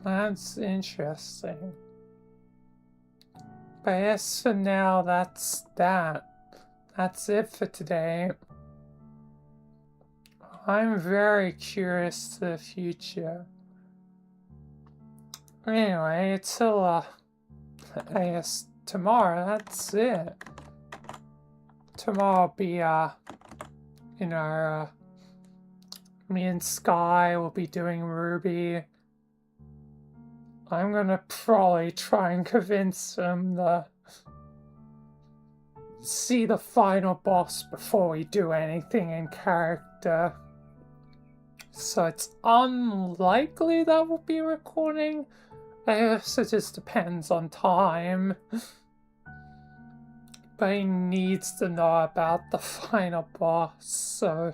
Speaker 1: that's interesting. But yes, for now, that's that. That's it for today. I'm very curious to the future. Anyway, till, I guess tomorrow, that's it. Tomorrow will be, me and Sky will be doing Ruby. I'm gonna probably try and convince him to see the final boss before we do anything in character. So it's unlikely that we'll be recording. I guess it just depends on time. But he needs to know about the final boss, so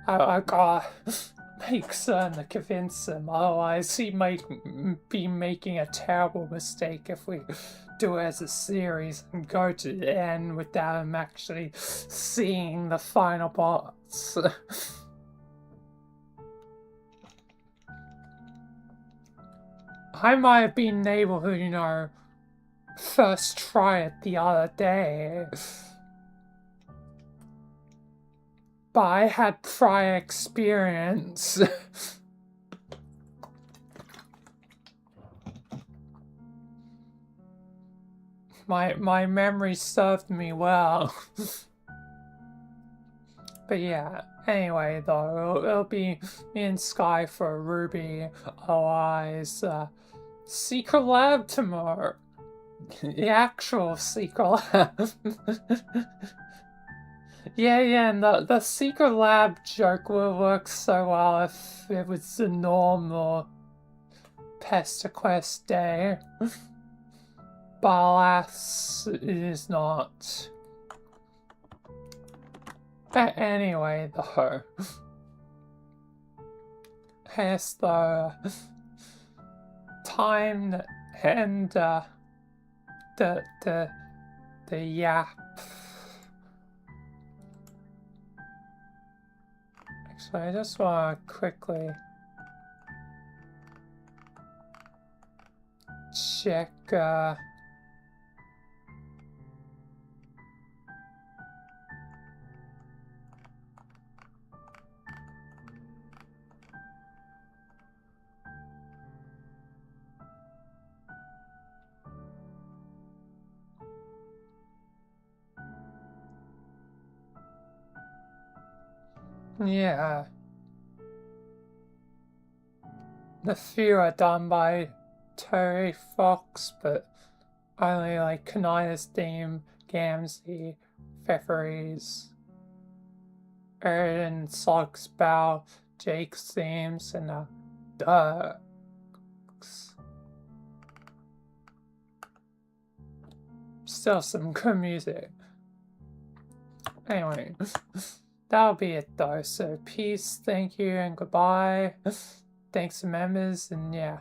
Speaker 1: I gotta make certain to convince him, otherwise he might be making a terrible mistake if we do it as a series and go to the end without him actually seeing the final boss. I might have been able to, first try it the other day, but I had prior experience. My memory served me well. But yeah, anyway though, it'll be me and Sky for Ruby, otherwise, Secret Lab tomorrow. The actual Secret Lab. Yeah, and the Secret Lab joke will work so well if it was the normal Pesterquest day. But alas, it is not. Anyway, though, here's the time and the yap. Actually, I just want to quickly check, yeah. The few are done by Terry Fox, but only like Kanina's theme, Gamzee, Pfeffery's, Erden, Sock's Bow, Jake's themes, and Ducks. Still some good music. Anyway, that'll be it though. So peace, thank you, and goodbye. Thanks to members, and yeah,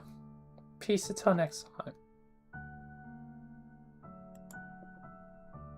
Speaker 1: peace until next time.